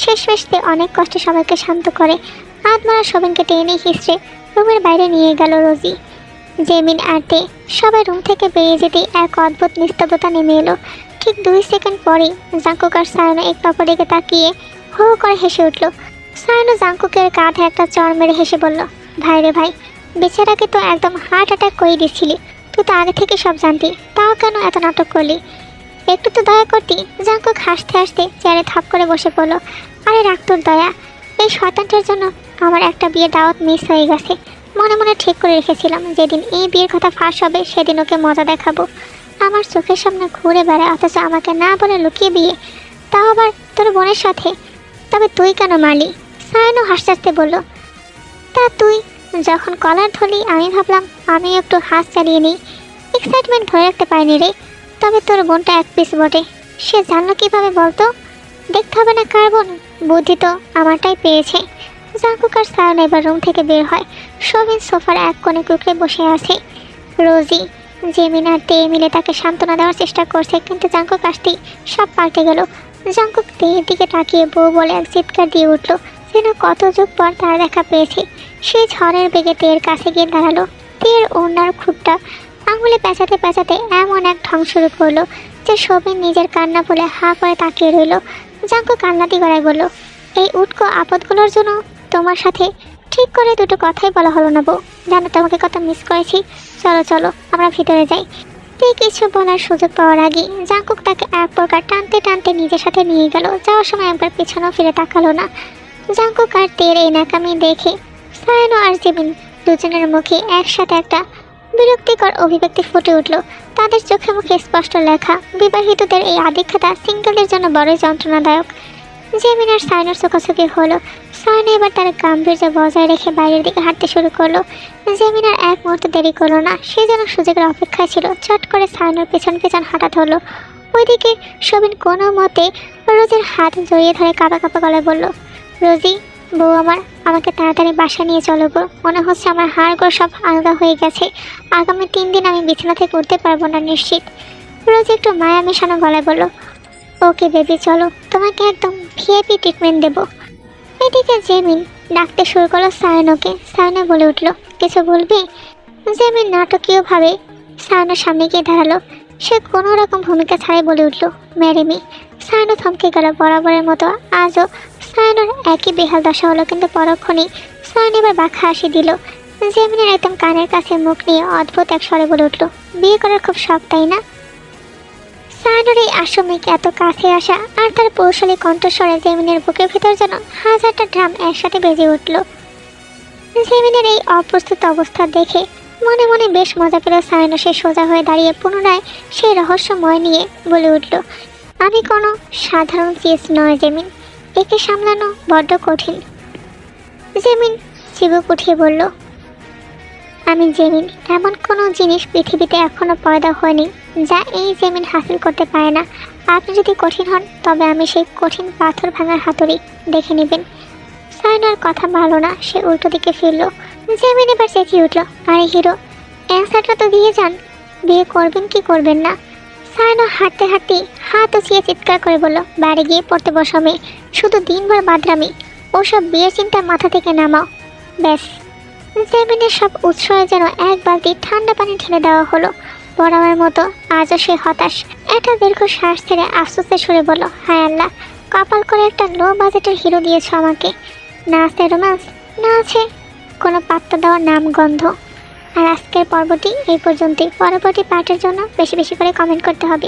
শেষমেশতে অনেক কষ্টে সবাইকে শান্ত করে হাত মারা সবিনকে টেনে হিসড়ে রুমের বাইরে নিয়ে গেল রোজি। জেমিন আর তে সবাই রুম থেকে বেরিয়ে যেতে এক অদ্ভুত নিস্তব্ধতা নেমে এলো। ঠিক 2 সেকেন্ড পরেই জাঙ্কুক আর সায়নো এক অপর দিকে তাকিয়ে হো করে হেসে উঠল। সায়নো জাঙ্কুকের কাঁধে একটা চড় মেরে হেসে বলল, ভাই রে ভাই, বেচারাকে তো একদম হার্ট অ্যাটাক করে দিচ্ছিলি। তুই তো আগে থেকে সব জানতি, তাও কেন এত নাটক করলি? একটু তো দয়া করতি। জাঙ্কুক হাসতে হাসতে চেয়ারে থাপ করে বসে পড়ল, আরে রাখ তোর দয়া। এই শয়তানটার জন্য আমার একটা বিয়ে দাওয়াত মিস হয়ে গেছে। মনে মনে ঠিক করে রেখেছিলাম যেদিন এই বিয়ের কথা ফাঁস হবে সেদিন ওকে মজা দেখাবো। আমার চোখের সামনে ঘুরে বেড়ায় অথচ আমাকে না বলে লুকিয়ে বিয়ে, তাও আবার তোর বোনের সাথে। তবে তুই কেন মারলি? সায়নো হাসতে হাসতে বলল, তা তুই যখন কলার ধরলি আমি ভাবলাম আমি একটু হাত চালিয়ে নিই। এক্সাইটমেন্ট ধরে রাখতে পারিনি রে। তবে তোর বোনটা এক পিস বটে, সে জানলো কীভাবে বলতো? দেখতে হবে না কার বোন, বুদ্ধি তো আমারটাই পেয়েছে। জাঙ্কুক আর সায়ন এবার রুম থেকে বের হয়। সবিন সোফার এক কোণে কুকড়ে বসে আছে। রোজি, জেমিন আর তে মিলে তাকে সান্ত্বনা দেওয়ার চেষ্টা করছে, কিন্তু জাঙ্কুক আসতেই সব পাল্টে গেল। জাঙ্কুক তেয়ের দিকে তাকিয়ে বউ বলে এক চিৎকার দিয়ে উঠল, যেন কত যুগ পর তার দেখা পেয়েছে। সেই ঝড়ের বেগে তেয়ের কাছে গিয়ে দাঁড়ালো। তেয়ের ওড়নার খুঁটটা আঙুলে পেঁচাতে পেঁচাতে এমন এক ঢং শুরু করলো যে সবিন নিজের কান্না বলে হা করে তাকিয়ে রইল। জাঙ্কুক কান্নাতি গলায় বলল, এই উটকো আপদগুলোর জন্য তোমার সাথে ঠিক করে দুটো কথাই বলা হলো না বউ। জানো তোমাকে কত মিস করেছি। চলো চলো আমরা ভিতরে যাই। তে কিছু বলার সুযোগ পাওয়ার আগে জাঙ্কুক তাকে এক প্রকার টানতে টানতে নিজের সাথে নিয়ে গেল। যাওয়ার সময় একবার পিছনেও ফিরে তাকালো না। জাঙ্কুক আর তের এই নাকামি দেখে সায়নো আর জেমিন দুজনের মুখে একসাথে একটা বিরক্তিকর অভিব্যক্তি ফুটে উঠল। তাদের চোখে মুখে স্পষ্ট লেখা, বিবাহিতদের এই আধিক্যতা সিঙ্গেলদের জন্য বড়ই যন্ত্রণাদায়ক। জেমিন আর সায়নোর চোখাচোখি হলো। সায়নো এবার তার গাম্ভীর্য বজায় রেখে বাইরের দিকে হাঁটতে শুরু করলো। জেমিন আর এক মুহূর্তে দেরি করলো না, সে যেন সুযোগের অপেক্ষায় ছিল। চট করে সায়নোর পেছন পেছন হাঁটা ধরলো। ওইদিকে সবিন কোনো মতে রোজির হাত জড়িয়ে ধরে কাঁপা কাঁপা গলায় বলল, রোজি বউ আমার, আমাকে তাড়াতাড়ি বাসা নিয়ে চলো গো। মনে হচ্ছে আমার হাড়গোড় সব আলগা হয়ে গেছে। আগামী 3 দিন আমি বিছানা থেকে উঠতে পারবো না নিশ্চিত। রোজি একটু মায়া মেশানো গলায় বলল, ওকে বেবি চলো, তোমাকে একদম ভিআইপি ট্রিটমেন্ট দেবো। এদিকে জেমিন ডাকতে শুরু করলো সায়নোকে। সায়নো বলে উঠলো, কিছু বলবি? জেমিন নাটকীয়ভাবে সায়নোর সামনে গিয়ে দাঁড়ালো। সে কোনো রকম ভূমিকা ছাড়াই বলে উঠলো, ম্যারেমি। সায়নো থমকে গেল। বরাবরের মতো আজও সায়নোর একই বেহাল দশা হলো, কিন্তু পরক্ষণেই সায়নো এবার বাঁকা হাসি দিল। জেমিনের একদম কানের কাছে মুখ নিয়ে অদ্ভুত এক স্বরে বলে উঠল, বিয়ে করার খুব শখ তাই না? সায়নের এই আশ্রমিক এত কাছে আসা আর তার কৌশলী কণ্ঠস্বরে জেমিনের বুকের ভিতর যেন হাজারটা ড্রাম একসাথে বেজে উঠল। জেমিনের এই অপ্রস্তুত অবস্থা দেখে মনে মনে বেশ মজা পেল সায়ন। সে সোজা হয়ে দাঁড়িয়ে পুনরায় সেই রহস্যময় নিয়ে বলে উঠল, আমি কোনো সাধারণ চিজ নয় জেমিন, একে সামলানো বড্ড কঠিন। জেমিন চিবুক উঠিয়ে বলল, আমি জেমিন, এমন কোনো জিনিস পৃথিবীতে এখনো পয়দা হয়নি যা এই জেমিন হাসিল করতে পারে না। আপনি যদি কঠিন হন তবে আমি সেই কঠিন পাথর ভাঙার হাতুড়ি দেখে নেবেন। সায়নার কথা ভালো না, সে উল্টো দিকে ফিরল। জেমিন এবার চেঁচিয়ে উঠল, আরে হিরো, অ্যান্সারটা তো দিয়ে যান, বিয়ে করবেন কি করবেন না? সায়না হাঁটতে হাঁটতে হাত উঁচিয়ে চিৎকার করে বলল, বাড়ি গিয়ে পড়তে বসাবে, শুধু দিনভর বাদরামি, ওসব বিয়ের চিন্তা মাথা থেকে নামাও ব্যাস। জেমিনের সব উৎসয়ে যেন এক বালতি ঠান্ডা পানি ঢেলে দেওয়া হলো। বরাবর মতো আজও সে হতাশ। একটা দীর্ঘ শ্বাস ছেড়ে আফসোসের সুরে বলল, হায় আল্লাহ, কপাল করে একটা লো বাজেটের হিরো দিয়েছ আমাকে। না আছে রোম্যান্স, না আছে কোনো পাত্তা দেওয়ার নাম গন্ধ। আর আজকের পর্বটি এই পর্যন্তই। পরবর্তী পার্টের জন্য বেশি বেশি করে কমেন্ট করতে হবে।